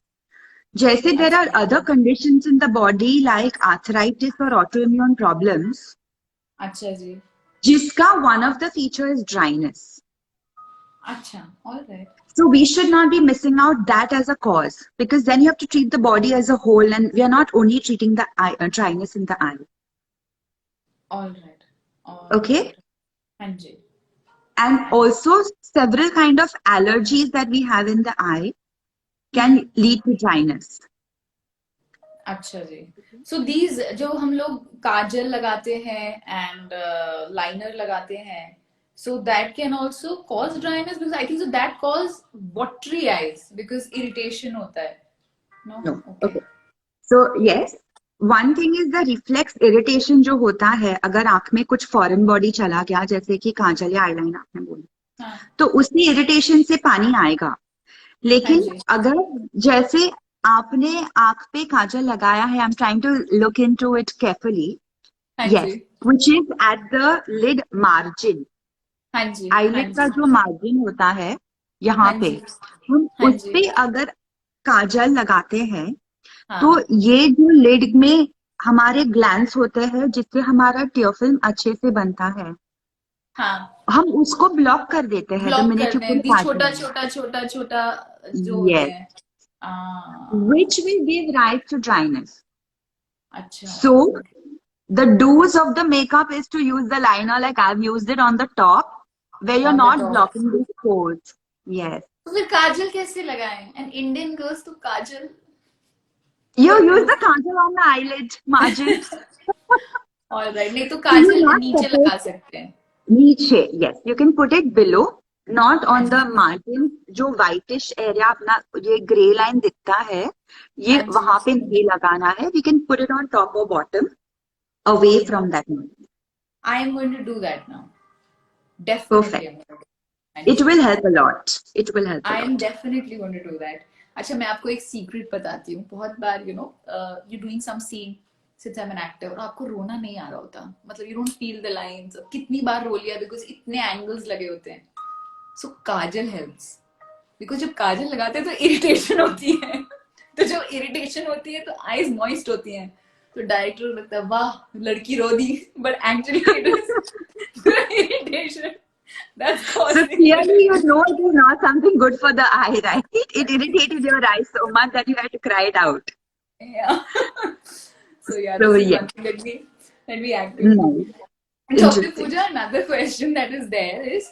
जैसे there are other conditions in the body like arthritis or autoimmune problems, अच्छा जी. जिसका one of the feature is dryness. अच्छा. All right. So we should not be missing out that as a cause because then you have to treat the body as a whole and we are not only treating the eye, dryness in the eye. All right. Okay? हाँ जी. And also several kind of allergies that we have in the eye can lead to dryness. अच्छा जी. So these जो हम लोग काजल लगाते हैं and liner लगाते हैं, so that can also cause dryness, because I think so that cause watery eyes because irritation होता है. No. No. Okay. Okay. So yes, one thing is the reflex irritation जो होता है, अगर आंख में कुछ फॉरेन बॉडी चला गया, जैसे कि काजल या आईलाइनर आपने बोला, हाँ. तो उसमें इरिटेशन से पानी आएगा. हाँ लेकिन जी. अगर जैसे आपने आंख पे काजल लगाया है, I am trying to look into it carefully. हाँ Yes, जी. which is at the lid margin. हाँ जी. हाँ आईलिड का जी. जो मार्जिन होता है यहाँ हाँ पे, जी. हम हाँ उस जी. पे अगर काजल लगाते हैं, तो हाँ. ये जो लिड में हमारे ग्लैंड्स होते हैं जिससे हमारा टियर फिल्म अच्छे से बनता है, हाँ. हम उसको ब्लॉक कर देते हैं द ब्लॉक मिनट कर यू दें पुट दी, छोटा काजल. छोटा छोटा छोटा जो होते Yes, हैं. which will give rise to dryness. अच्छा. So the do's of the makeup is to use the liner like I've used it on the top, where you're on the not top. blocking these pores. Yes. तो फिर काजल कैसे लगाएं? And Indian girls तो काजल. You use the contour on the eyelid margin. Alright. नहीं तो So you Kajal not नीचे separate लगा सकते हैं. niche. Yes, you can put it below, not on the हाँ margin. जो whitish area अपना ये gray line दिखता है, ये जी. वहां पे नहीं लगाना है. We can put it on top or bottom, away okay. from that margin. I am going to do that now. Definitely. Perfect. हाँ It जी. will help a lot. It will help a I am lot. Definitely going to do that. अच्छा, मैं आपको एक secret बताती हूँ. बहुत बार you doing some scene since I am an actor और आपको रोना नहीं आ रहा होता, मतलब you don't feel the lines. कितनी बार रो लिया बिकॉज इतने एंगल्स लगे होते हैं. सो काजल हेल्प्स, बिकॉज जब काजल लगाते हैं तो इरिटेशन होती है. तो जब इरिटेशन होती है तो आईज मॉइस्ट होती हैं. तो डायरेक्टर को लगता है वाह लड़की रो दी, but actually it is irritation that's So causing clearly you know it is not something good for the eye, right? It irritated your eyes so much that you had to cry it out. yeah. So yeah, So this is yeah, one thing that we actively do. nice, And Dr. interesting. Pooja, another question that is there is,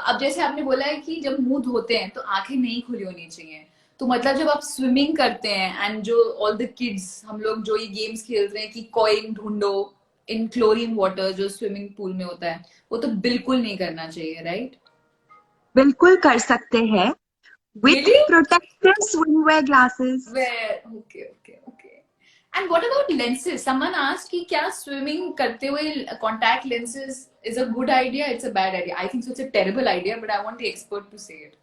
अब जैसे आपने बोला है कि जब मुंह धोते हैं तो आंखें नहीं खुली होनी चाहिए. तो मतलब जब आप स्विमिंग करते हैं एंड जो ऑल द किड्स हम लोग जो ये गेम्स खेलते हैं कि कॉइन ढूंढो इन क्लोरीन वाटर जो स्विमिंग पूल में होता है, वो तो बिल्कुल नहीं करना चाहिए, राइट? बिल्कुल कर सकते हैं with Really? protective swimwear glasses. Where? Okay, okay, okay. And what about lenses? Someone asked कि क्या swimming करते हुए contact lenses is a good idea? It's a bad idea. I think so. It's a terrible idea, but I want the expert to say it.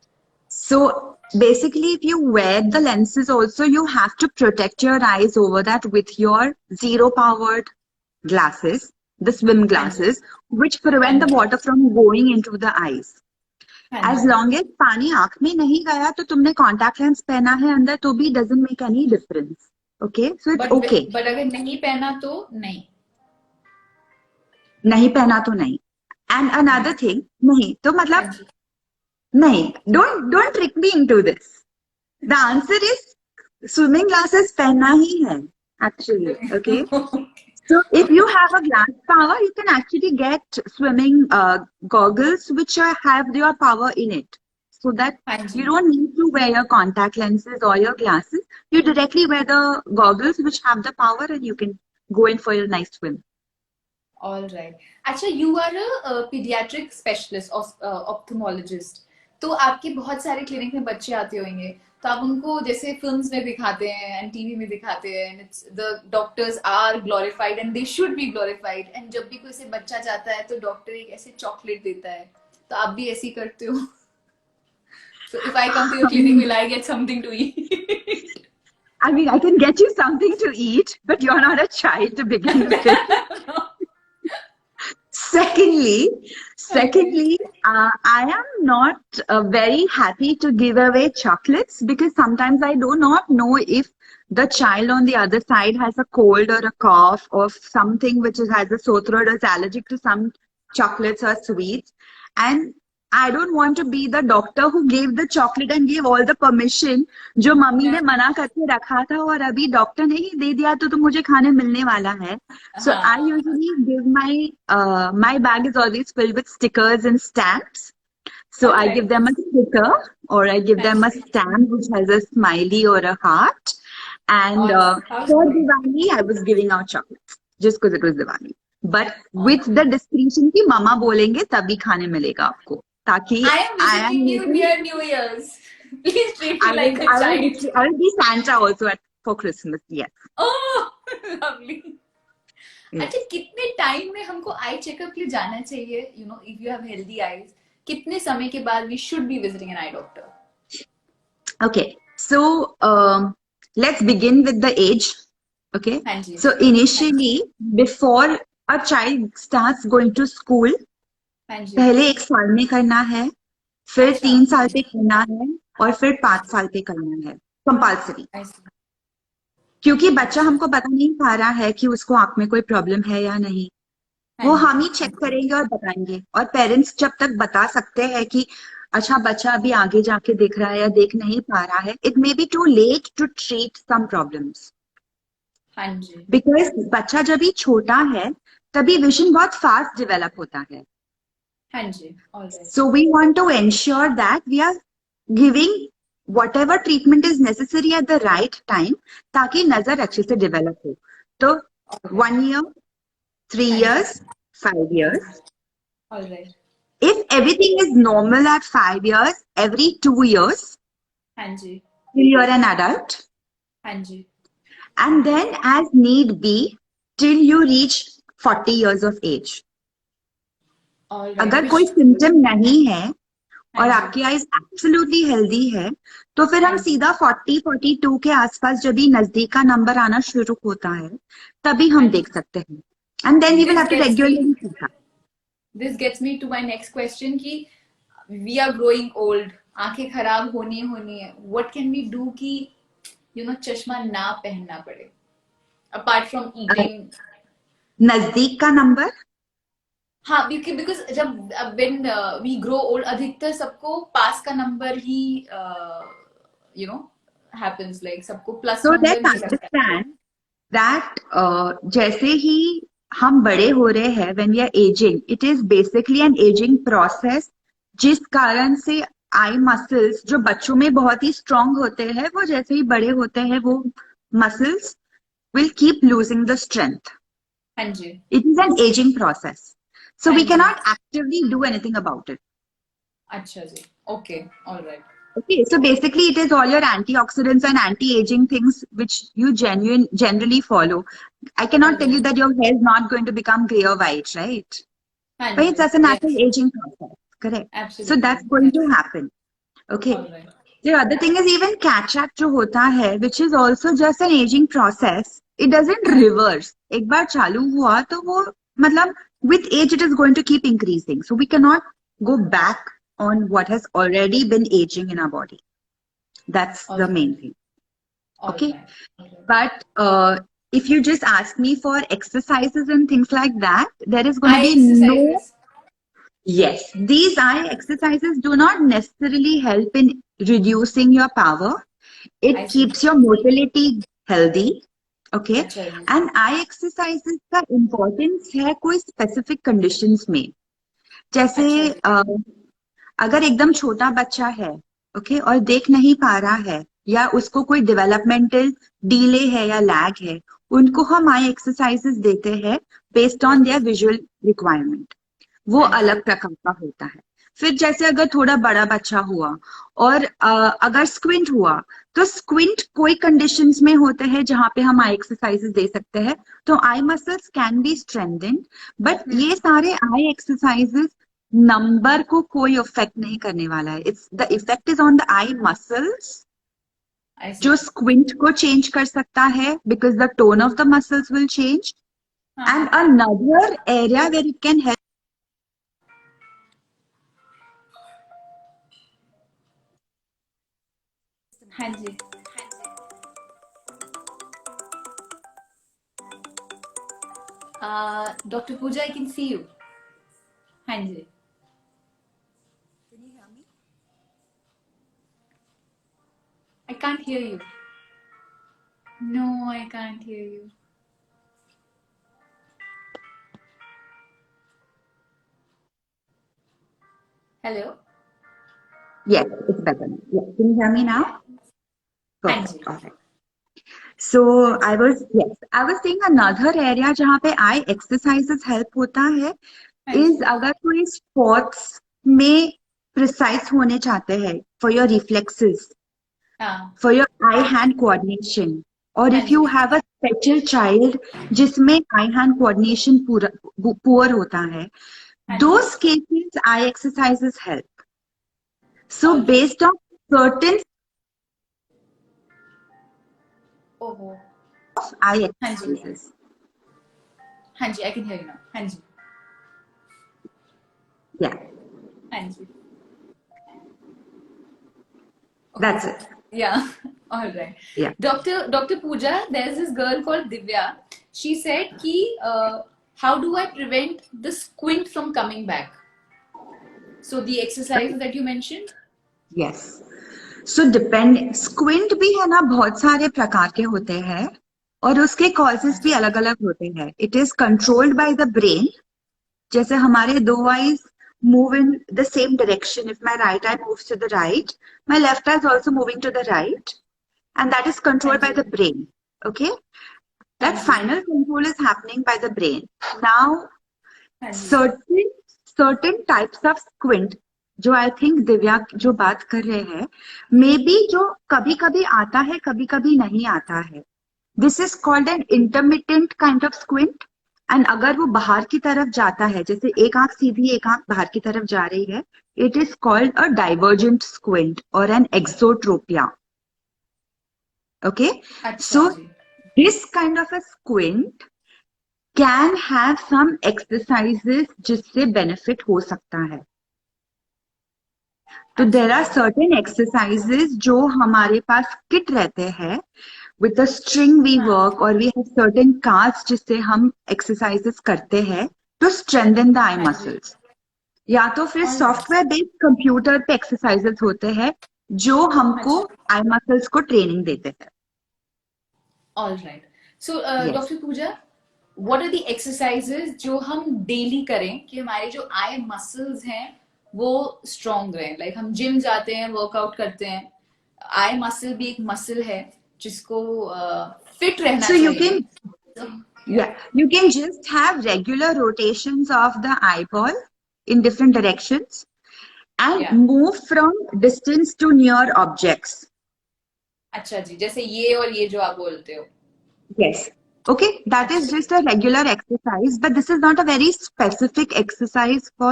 So basically, if you wear the lenses also, you have to protect your eyes over that with your zero powered glasses, the swim हाँ जी. glasses, which हाँ prevent the ji. water from going into the eyes. हाँ As जी. long as पानी आंख में नहीं गया, तो तुमने contact lens पहना है अंदर तो भी doesn't make any difference. Okay, so it's okay. But अगर नहीं पहना तो नहीं. नहीं पहना तो नहीं. And another thing, नहीं तो हाँ मतलब जी. नहीं. Don't trick me into this. The answer is swimming glasses पहनना ही है actually. Okay. So if you have a glass power, you can actually get swimming goggles which have your power in it. So that हाँ जी. you don't need to wear your contact lenses or your glasses. You directly wear the goggles which have the power and you can go in for your nice swim. All right. अच्छा, you are a pediatric specialist of ophthalmologist. तो आपके बहुत सारे clinic में बच्चे आते होंगे, तो आप उनको जैसे फिल्म्स में दिखाते हैं एंड टीवी में दिखाते हैं, the doctors are glorified and they should be glorified, and जब भी कोई से बच्चा जाता है तो डॉक्टर एक ऐसे चॉकलेट देता है. तो आप भी ऐसे ही करते हो? So if I come to your clinic, will I get something to eat? I mean, I can get you something to eat, but you're not a child to begin with. Secondly, I am not very happy to give away chocolates because sometimes I do not know if the child on the other side has a cold or a cough or something which has a sore throat or is allergic to some chocolates or sweets. And I don't want to be the doctor who gave the chocolate and gave all the permission जो mummy ने मना करके रखा था और अभी doctor ने ही दे दिया तो मुझे खाने मिलने वाला है. So I हाँ. usually give my bag is always filled with stickers and stamps. So I give Alright. them a sticker or I give हाँ them a ji. stamp which has a smiley or a heart. And How for sweet. Diwali, I was giving out chocolates just because it was Diwali. But with Alright. the discretion कि मामा बोलेंगे तभी खाने मिलेगा आपको ताकि I am I am visiting you making near New Year's. Please treat me like a child. I will be Santa also for Christmas. Yes. Oh, lovely. Yes. अच्छा, कितने time में हमको आई चेकअप के लिए जाना चाहिए? You know, if you have healthy eyes, कितने समय के बाद we should be visiting an eye doctor? Okay. So let's begin with the age. Okay. हाँ जी. So initially, before a child starts going to school, हाँ जी. पहले 1 साल में करना है, फिर अच्छा. 3 साल पे करना है और फिर 5 साल पे करना है कंपल्सरी. I see. क्योंकि बच्चा अच्छा. हमको बता नहीं पा रहा है कि उसको आंख में कोई प्रॉब्लम है या नहीं. हाँ वो जी. हम ही चेक करेंगे और बताएंगे. और पेरेंट्स जब तक बता सकते हैं कि अच्छा बच्चा अभी आगे जाके देख रहा है या देख नहीं पा रहा है, it may be too late to treat some problems. हाँ जी. बिकॉज बच्चा जब भी छोटा है तभी विजन बहुत फास्ट डेवलप होता है. हाँ जी. Alright. So we want to ensure that we are giving whatever treatment is necessary at the right time ताकि नजर अच्छे से डेवलप हो. तो 1 year, 3 हाँ जी. years, 5 years. Alright. If everything is normal at 5 years, every 2 years, हाँ जी. till you're an adult, हाँ जी. and then as need be, till you reach 40 years of age. Alright. अगर कोई सिम्टम नहीं है और हाँ जी. आपकी आईज एब्सोल्युटली हेल्दी है तो फिर हम हाँ जी. सीधा 40-42 के आसपास जब भी नजदीक का नंबर आना शुरू होता है तभी हम हाँ जी. देख सकते हैं. And then we will This have to gets me. Regularly check. This gets me to my next question कि we are growing old, आंखें खराब होनी होनी है. What can we do कि चश्मा ना पहनना पड़े? Apart from eating. नजदीक का नंबर. हाँ, because जब when we grow old, अधिकतर सबको पास का नंबर ही happens, like सबको प्लस सो नंबर लेट्स ही लगता है. अंडरस्टैंड दैट जैसे ही हम बड़े हो रहे हैं when we are ageing, it is basically an ageing process जिस कारण से आई मसल्स जो बच्चों में बहुत ही स्ट्रांग होते हैं वो जैसे ही बड़े होते हैं वो muscles will keep losing the strength. हाँ जी. It is an aging process. So हाँ we ji. cannot actively do anything about it. अच्छा जी. Okay, all right. Okay, so basically it is all your antioxidants and anti-aging things which you generally follow. I हाँ cannot tell ji. you that your hair is not going to become gray or white, right? हाँ But ji. it's just a natural Yes, aging process, correct? So absolutely. that's going to Yes. happen. Okay. All right. The other thing is even cataract जो होता है, which is also just an aging process, it doesn't reverse. एक बार चालू हुआ तो वो मतलब with age it is going to keep increasing. So we cannot go back on what has already been aging in our body. That's All the right. main thing. All Okay. right. All right. But if you just ask me for exercises and things like that, there is going to Eye be no. exercises. Yes, these eye exercises do not necessarily help in reducing your power. I It see. keeps your motility healthy. Okay. अच्छा जी. And eye exercises का importance है कोई specific conditions में. जैसे अच्छा जी. अगर एकदम छोटा बच्चा है, ओके, और देख नहीं पा रहा है या उसको कोई डेवलपमेंटल डीले है या लैग है, उनको हम आई एक्सरसाइजेस देते हैं based on their visual requirement. वो हाँ जी. अलग प्रकार का होता है. फिर जैसे अगर थोड़ा बड़ा बच्चा हुआ और अगर स्क्विंट हुआ तो स्क्विंट कोई कंडीशंस में होते हैं जहां पे हम आई एक्सरसाइजेस दे सकते हैं. तो eye muscles can be strengthened. But ये सारे आई एक्सरसाइजेस नंबर को कोई इफेक्ट नहीं करने वाला है. It's the effect is on the eye muscles I see. जो स्क्विंट को चेंज कर सकता है because the tone of the muscles will change. And हाँ. Another area where it can help. हाँ जी. Dr. Pooja, I can see you. हाँ जी. I can't hear you. No, I can't hear you. Hello? Yes, it's better now. Yeah. Can you hear me now? हाँ जी. Perfect. All right. So I was, yes, I was saying another area जहाँ पे eye exercises help होता है हाँ is जी. अगर कोई sports में precise होने चाहते हैं for your reflexes, हाँ. for your eye-hand coordination, or हाँ if you जी. have a special child जिसमें eye-hand coordination पूरा poor होता है, हाँ जी. those cases eye exercises help. So All right. based on certain ओहो. eye हाँ जी. exercises. हाँ जी. I can hear you now. हाँ जी. Yeah, हाँ जी. that's Okay. it. Yeah. All right. Yeah. Dr. Pooja, there's this girl called Divya. She said कि how do I prevent the squint from coming back? So the exercises that you mentioned. Yes. So depend squint भी है ना बहुत सारे प्रकार के होते हैं और उसके causes भी अलग अलग होते हैं. It is controlled by the brain. जैसे हमारे दो eyes move in the same direction. If my right eye moves to the right, my left eye is also moving to the right, and that is हाँ controlled by ji. the brain. Okay, हाँ that ji. final control is happening by the brain. Now, हाँ जी. certain types of squint जो I think Divya जो बात कर रहे हैं may be जो कभी कभी आता है कभी कभी नहीं आता है this is called an intermittent kind of squint and अगर वो बाहर की तरफ जाता है जैसे एक आंख सीधी एक आंख बाहर की तरफ जा रही है it is called a divergent squint और एन एक्सोट्रोपिया ओके अच्छा सो जी. This kind of a squint can have some exercises जिससे बेनिफिट हो सकता है तो देर आर सर्टेन एक्सरसाइजेस जो हमारे पास किट रहते हैं विद द स्ट्रिंग वी हाँ. वर्क और वी हैव सर्टेन कार्ड्स जिससे हम एक्सरसाइजेस करते हैं टू स्ट्रेंथन द आई हाँ जी. मसल्स या तो फिर All right. Software based computer पे एक्सरसाइजेस होते हैं जो हमको अच्छा. आई मसल्स को ट्रेनिंग देते हैं All right. So, yes Dr. Pooja, what are the exercises जो हम डेली करें कि हमारे जो आई मसल्स हैं वो स्ट्रॉन्ग रहें लाइक हम जिम जाते हैं वर्कआउट करते हैं आई मसल भी एक मसल है जिसको फिट रहना सो यू चाहिए कैन तो Yeah, you can just have regular rotations of the eyeball in different directions and या move from distance to near objects. अच्छा जी जैसे ये और ये जो आप बोलते हो Yes. Okay, that is अच्छा just a regular exercise, but this is not a very specific exercise for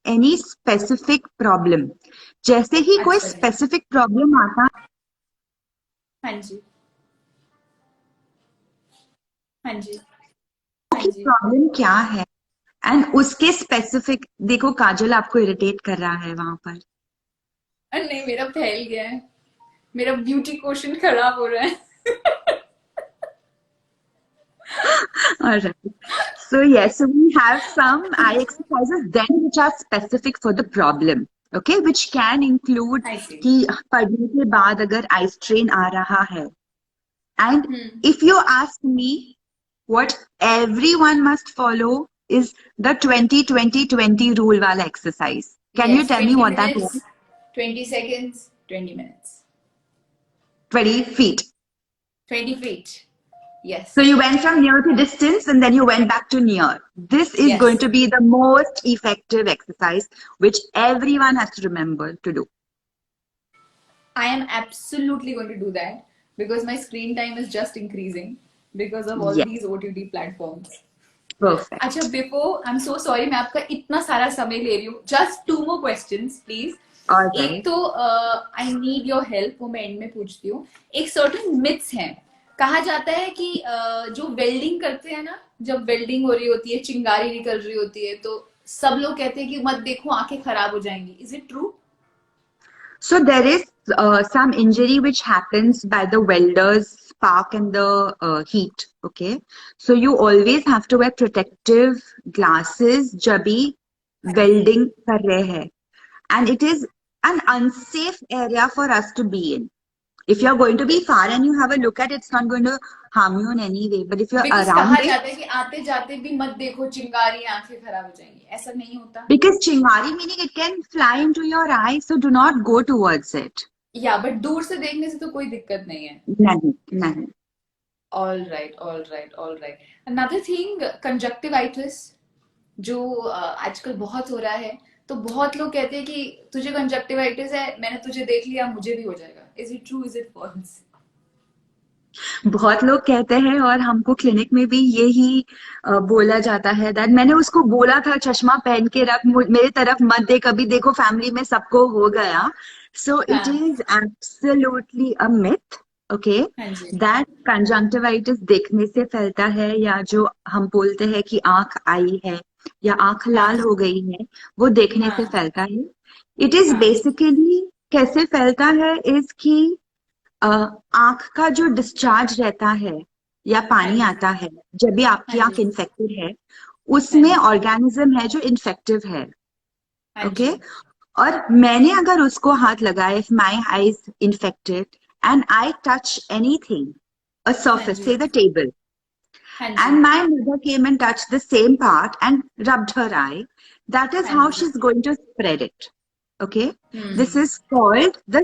any specific problem. जैसे ही कोई अच्छा जी specific problem आता हाँ जी हाँ जी है हाँ कि जी प्रॉब्लम क्या है एंड उसके स्पेसिफिक देखो काजल आपको इरिटेट कर रहा है वहां पर अरे नहीं मेरा फैल गया है मेरा ब्यूटी क्वेश्चन खराब हो रहा है All right. So yes, so we have some eye exercises then which are specific for the problem. Okay, which can include आई सी कि पढ़ने के बाद अगर eye strain आ रहा है. And hmm if you ask me, what everyone must follow is the 20-20-20 rule wala exercise. Can you Yes, tell me 20 what that is? minutes, 20 seconds, 20 minutes. 20 feet. 20 feet. So Yes. you went from near to distance and then you went back to near. This is going Yes. to be the most effective exercise which everyone has to remember to do. I am absolutely going to do that because my screen time is just increasing because of all Yes, these OTT platforms. अच्छा perfect. Before I am so sorry मैं आपका इतना सारा समय ले रही हूँ just two more questions please All एक right. तो आई नीड योर हेल्प वो मैं एंड में पूछती हूँ एक सर्टेन मिथ्स हैं कहा जाता है कि जो वेल्डिंग करते हैं ना जब वेल्डिंग हो रही होती है चिंगारी निकल रही होती है तो सब लोग कहते हैं कि मत देखो आंखें खराब हो जाएंगी is it true So there is some injury which happens by the welder's spark and the heat. Okay. So you always have to wear protective glasses जब भी हाँ जी welding कर रहे हैं. And it is an unsafe area for us to be in. If you're going to be far and you have a look at it, it's not going to harm you in any way. But if you're because कहा around it, जाता है कि आते जाते भी मत देखो चिंगारी, आंखें खराब हो जाएंगी, ऐसा नहीं होता? because chingari meaning it can fly into your eye, so do not go towards it. या बट दूर से देखने से तो कोई दिक्कत नहीं है. नहीं नहीं. All right, all right, all right. Another thing, conjunctivitis, जो आजकल बहुत हो रहा है. तो बहुत लोग कहते हैं कि तुझे कंजक्टिवाइटिस है, मैंने तुझे देख लिया, मुझे भी हो जाएगा. Is it true, is it falls? बहुत लोग कहते हैं और हमको क्लिनिक में भी यही बोला जाता है दैट मैंने उसको बोला था चश्मा पहन के रख, मेरे तरफ मत दे कभी, देखो फैमिली में सबको हो गया. सो इट हाँ. Is absolutely a myth. Okay, हाँ जी. दैट कंजंक्टिवाइटिस देखने से फैलता है, या जो हम बोलते हैं कि आंख आई है या आंख हाँ. लाल हो गई है, वो देखने से हाँ. फैलता है. इट इज हाँ. बेसिकली कैसे फैलता है इज कि आंख का जो डिस्चार्ज रहता है या हाँ पानी जी. आता है जब भी हाँ आपकी आंख जी. इन्फेक्टेड है, हाँ उसमें जी. ऑर्गेनिज्म है जो इन्फेक्टिव है. हाँ ओके, जी. और मैंने अगर उसको हाथ लगाया, if my eye is infected and I touch anything, uh हाँ surface, ji. say the table, हाँ जी. and my mother came and touched the same part and rubbed her eye, that is हाँ how ji. she's going to spread it. Okay, this hmm. is called the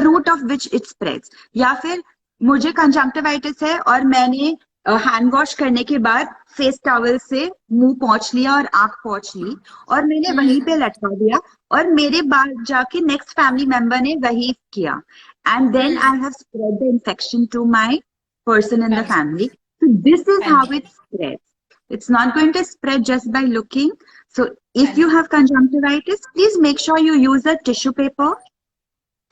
root of which it spreads. या फिर मुझे conjunctivitis है और मैंने hand wash करने के बाद फेस टॉवल से मुंह पोंछ लिया और आंख पोंछ ली और मैंने वहीं पे हम्म. लटका दिया, और मेरे बाद जाके नेक्स्ट फैमिली मेंबर ने वही किया, and then hmm. I have spread the infection to my person in हाँ the जी. family. So this is हाँ how जी. it spreads. It's not going to spread just by looking. So हाँ if you जी. have conjunctivitis, please make sure you use a tissue paper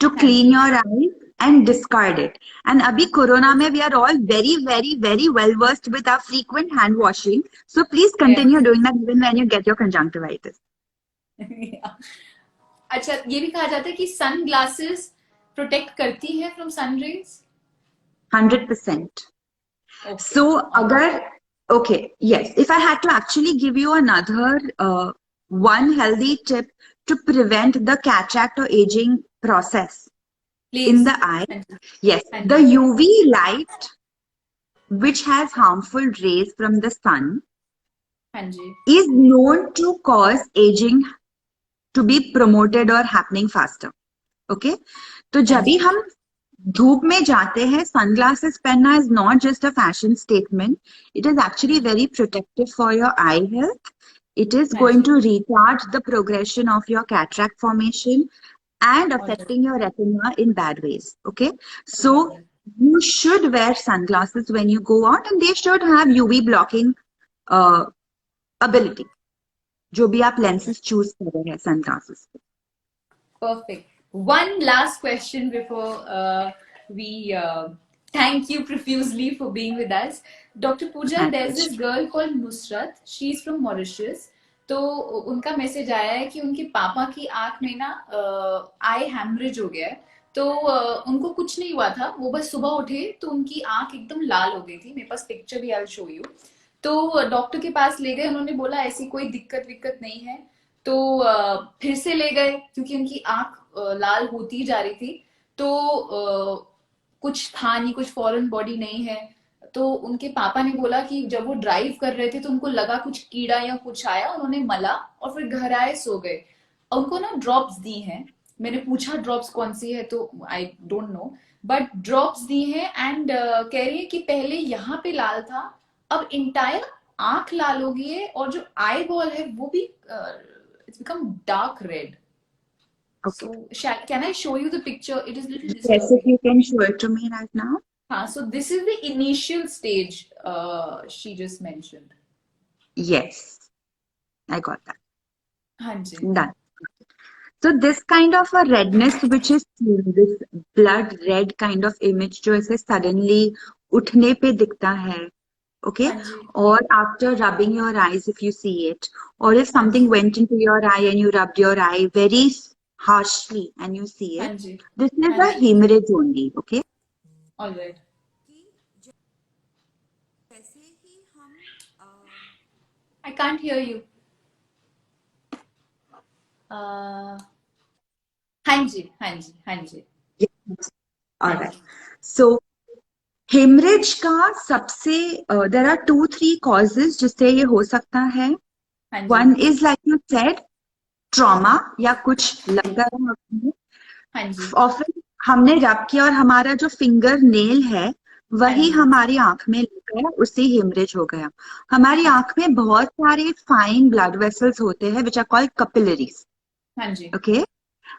to हाँ clean जी. your eyes and discard it. And abhi corona mein we are all very, very, very well versed with our frequent hand washing. So please continue Yes. doing that even when you get your conjunctivitis. अच्छा, ये भी कहा जाता है कि sun glasses protect करती है from sun rays. 100%. Okay. So, agar, okay, yes, if I had to actually give you another one healthy tip to prevent the cataract or aging process in please. the eye, हाँ जी. yes, हाँ the ji. UV light, which has harmful rays from the sun, हाँ जी. is known to cause aging to be promoted or happening faster. Okay, तो हाँ जब भी जी. हम धूप में जाते हैं, sunglasses पहनना is not just a fashion statement. It is actually very protective for your eye health. It is हाँ going जी. to retard the progression of your cataract formation and alright. affecting your retina in bad ways. Okay, so alright. you should wear sunglasses when you go out, and they should have UV blocking uh, ability. जो भी आप lenses choose कर रहे हैं sunglasses. Perfect. One last question before we thank you profusely for being with us. Dr. Pooja, My there's pleasure. this girl called Nusrat. She's from Mauritius. तो उनका message आया है कि उनके पापा की आंख में ना आई हैमरेज हो गया है. तो उनको कुछ नहीं हुआ था, वो बस सुबह उठे तो उनकी आंख एकदम लाल हो गई थी. मेरे पास पिक्चर भी, आई शो यू. तो डॉक्टर के पास ले गए, उन्होंने बोला ऐसी कोई दिक्कत विक्कत नहीं है. तो फिर से ले गए क्योंकि उनकी आंख लाल होती जा रही थी. तो कुछ था नहीं, कुछ फॉरेन बॉडी नहीं है. तो उनके पापा ने बोला कि जब वो ड्राइव कर रहे थे तो उनको लगा कुछ कीड़ा या कुछ आया, उन्होंने मला और फिर घर आए, सो गए. उनको ना ड्रॉप्स दी हैं. मैंने पूछा ड्रॉप्स कौन सी है, तो I don't know, but drops दी हैं. एंड कह रही है कि पहले यहाँ पे लाल था, अब इंटायर आंख लाल हो गई है, और जो आई बॉल है वो भी it's become dark red. Okay. So can I show you the picture? It is little Yes, if disturbing. you can show it to me right now. So this is the initial stage she just mentioned. Yes, I got that. हाँ जी. Done. So this kind of a redness which is seen, this blood red kind of image जो ऐसे suddenly उठने पे दिखता है, okay? हाँ जी. Or after rubbing your eyes if you see it, or if हाँ something ji. went into your eye and you rubbed your eye very harshly and you see हाँ it, ji. this is हाँ a ji. hemorrhage only, okay? All right. I can't hear you. हाँ जी, हाँ जी, हाँ जी. Yes. All right. So haemorrhage का सबसे देर आर 2-3 कॉजेज जिससे ये हो सकता है. हाँ जी. One is like you said trauma या कुछ लगा है आपने. हाँ जी. ऑफन हमने रब किया और हमारा जो फिंगर नेल है वही हाँ जी. हमारी आंख में लग गया, उससे हेमरेज हो गया. हमारी आंख में बहुत सारे फाइन ब्लड वेसल्स होते हैं विच आर कॉल्ड कैपिलरीज. हाँ जी. ओके.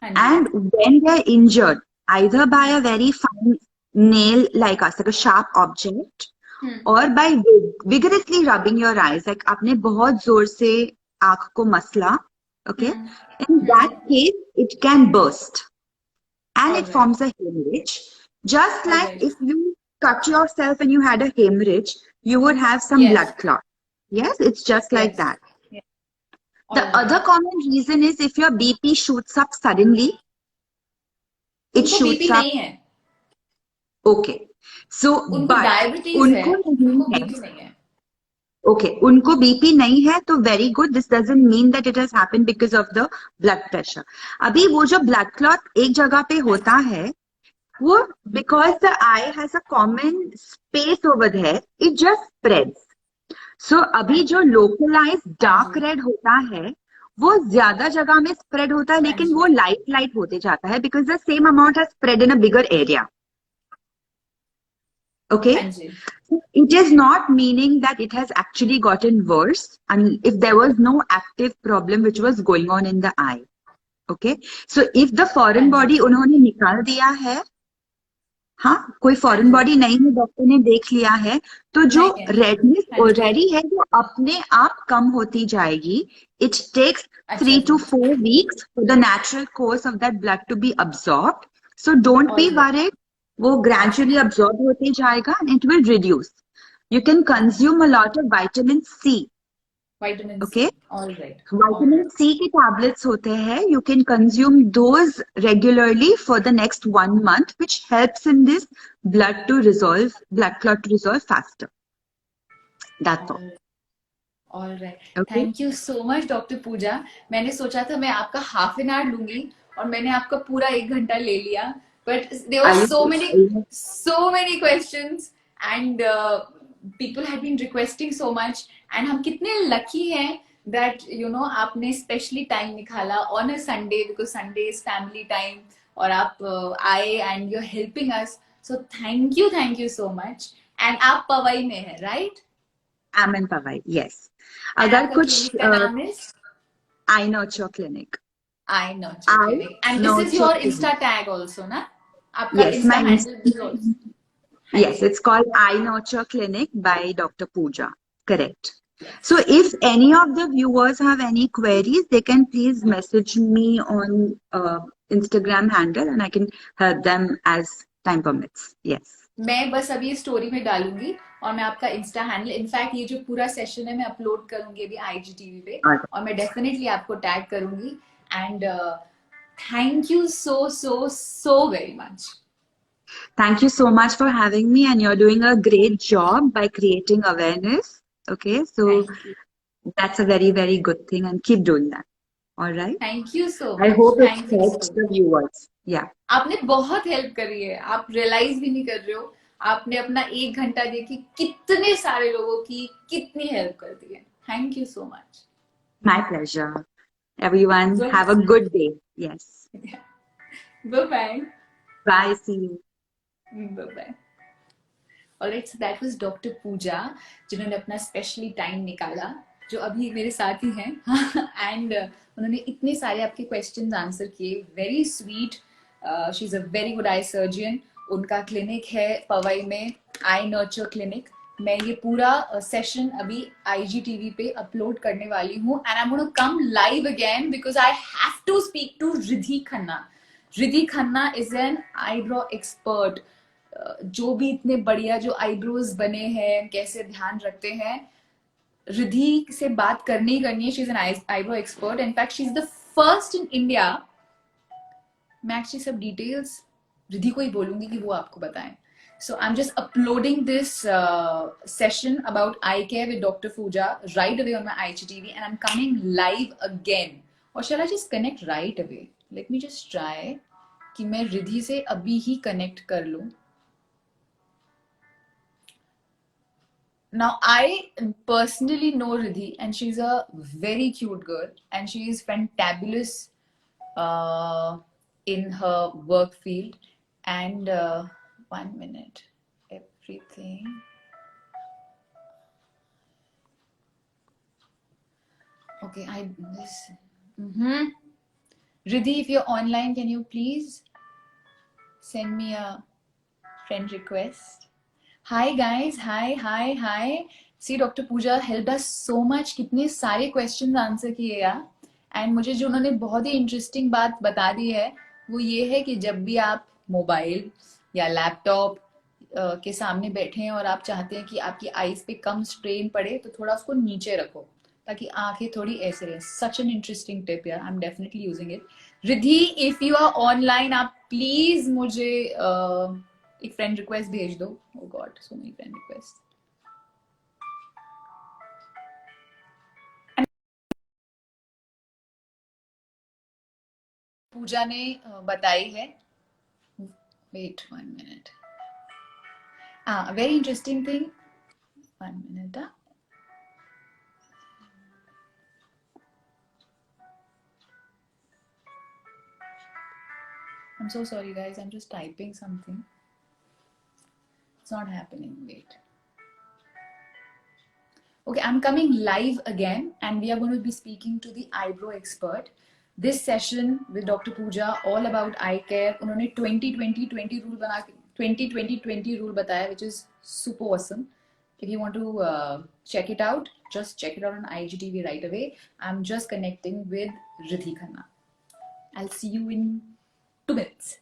हाँ जी. And when they are injured, either by a very fine nail like us, like a sharp object, or by vigorously rubbing your eyes, like आपने बहुत जोर से आंख को मसला, okay? In that case, it can burst and it Alright. forms a hemorrhage. Just like Alright. if you cut yourself and you had a hemorrhage, you would have some Yes. blood clot. Yes, it's just like Yes. that. Yeah. The Alright. other common reason is if your BP shoots up suddenly, it उनको shoots BP up. नहीं है. Okay. So, उनको but diabetes है, उनको उनको नहीं है. BP नहीं है. Okay, उनको बीपी नहीं है तो very good. This doesn't mean that it has happened because of the blood pressure. अभी वो जो blood clot एक जगह पे होता है, वो because the eye has a common space over there, it just spreads. So अभी जो localized dark red होता है, वो ज्यादा जगह में spread होता है, लेकिन वो light होते जाता है because the same amount has spread in a bigger area. Okay. हाँ जी. It is not meaning that it has actually gotten worse, and if there was no active problem which was going on in the eye. Okay. So if the foreign body उन्होंने निकाल दिया है, हाँ, कोई foreign body नहीं है, doctor ने देख लिया है, तो जो redness already है वो अपने आप कम होती जाएगी. It takes 3 to 4 weeks for the natural course of that blood to be absorbed. So don't be worried. वो gradually absorb होते जाएगा and it will reduce. You can consume a lot of vitamin C. Vitamin Okay. C. All right. Vitamin C की tablets होते हैं. You can consume those regularly for the next 1 month, which helps in this blood clot to resolve faster. That's all. All right. Okay. Thank you so much, Dr. Pooja. मैंने सोचा था मैं आपका half an hour लूंगी और मैंने आपका पूरा 1 घंटा ले लिया. But there were so many questions and people had been requesting so much. And हम कितने lucky हैं that you know आपने specially time निकाला on a Sunday because Sunday is family time और आप आए and you're helping us. So thank you so much. And आप पवई में है, right? I'm in Powai, yes. अगर कुछ नाम is I Nurture Clinic. I Nurture Clinic. And this is your Insta tag also, na? Yes, Insta handle is also. Yes, it's called I Nurture Clinic by Dr. Pooja. Correct. So if any of the viewers have any queries, they can please message me on Instagram handle and I can help them as time permits. Yes. मैं बस अभी story में डालूंगी और मैं आपका Insta handle, in fact ये जो पूरा सेशन है मैं अपलोड करूंगी अभी IGTV पे और मैं डेफिनेटली आपको टैग करूंगी. And thank you so very much. Thank you so much for having me, and you're doing a great job by creating awareness. Okay, so that's a very, very good thing, and keep doing that. All right. Thank you so much. I hope it helps the viewers. Yeah. आपने बहुत help करी है, आप realise भी नहीं कर रहे हो. आपने अपना 1 घंटा देखी कितने सारे लोगों की कितनी हेल्प कर दी है. Thank you so much. My pleasure. Everyone, have a good day. Yes. Bye-bye. Bye. See you. Bye-bye. Alright, so that was Dr. Pooja, जिन्होंने अपना स्पेशली टाइम निकाला, जो अभी मेरे साथ ही हैं. एंड उन्होंने इतने सारे आपके क्वेश्चंस आंसर किए. Very sweet. She is a very good eye surgeon. उनका क्लिनिक है पवई में, आई नर्चर क्लिनिक. मैं ये पूरा सेशन अभी IGTV पे अपलोड करने वाली हूँ and I am gonna come live again because I have to speak to Riddhi Khanna. Riddhi Khanna is an eyebrow expert. जो भी इतने बढ़िया जो आईब्रोज बने हैं, कैसे ध्यान रखते हैं, रिद्धि से बात करनी है. She is an eyebrow expert. In fact she is the first in India. मैं एक्चुअली सब डिटेल्स रिद्धि को ही बोलूंगी कि वो आपको बताएं. So I'm just uploading this session about eye care with Dr. Pooja right away on my IGTV, and I'm coming live again. Or shall I just connect right away? Let me just try. कि मैं रिधि से अभी ही connect कर लूं. Now, I personally know Riddhi, and she's a very cute girl, and she is fantabulous uh, in her work field. And 1 minute, everything. Okay, I this. Riddhi, if you're online, can you please send me a friend request? Hi guys, hi. See, Dr. Pooja helped us so much. कितने सारे questions answer किए यार. And मुझे जो उन्होंने बहुत ही interesting बात बता दी है वो ये है कि जब भी आप मोबाइल या लैपटॉप के सामने बैठे हैं और आप चाहते हैं कि आपकी आईज पे कम स्ट्रेन पड़े तो थोड़ा उसको नीचे रखो ताकि आंखें थोड़ी ऐसे रहें. सच एन इंटरेस्टिंग टिप यार. I am definitely using it. Riddhi, if you are online, आप प्लीज मुझे एक फ्रेंड रिक्वेस्ट भेज दो. Oh God, so many friend request. Pooja ने बताई है. Wait 1 minute. Very interesting thing. 1 minute. I'm so sorry guys, I'm just typing something. It's not happening. Wait. Okay, I'm coming live again and we are going to be speaking to the eyebrow expert. This session with Dr. Pooja, all about eye care. उन्होंने 20-20-20 rule बना 20-20-20 rule बताया, which is super awesome. If you want to check it out, just check it out on IGTV right away. I'm just connecting with Riddhi Khanna. I'll see you in 2 minutes.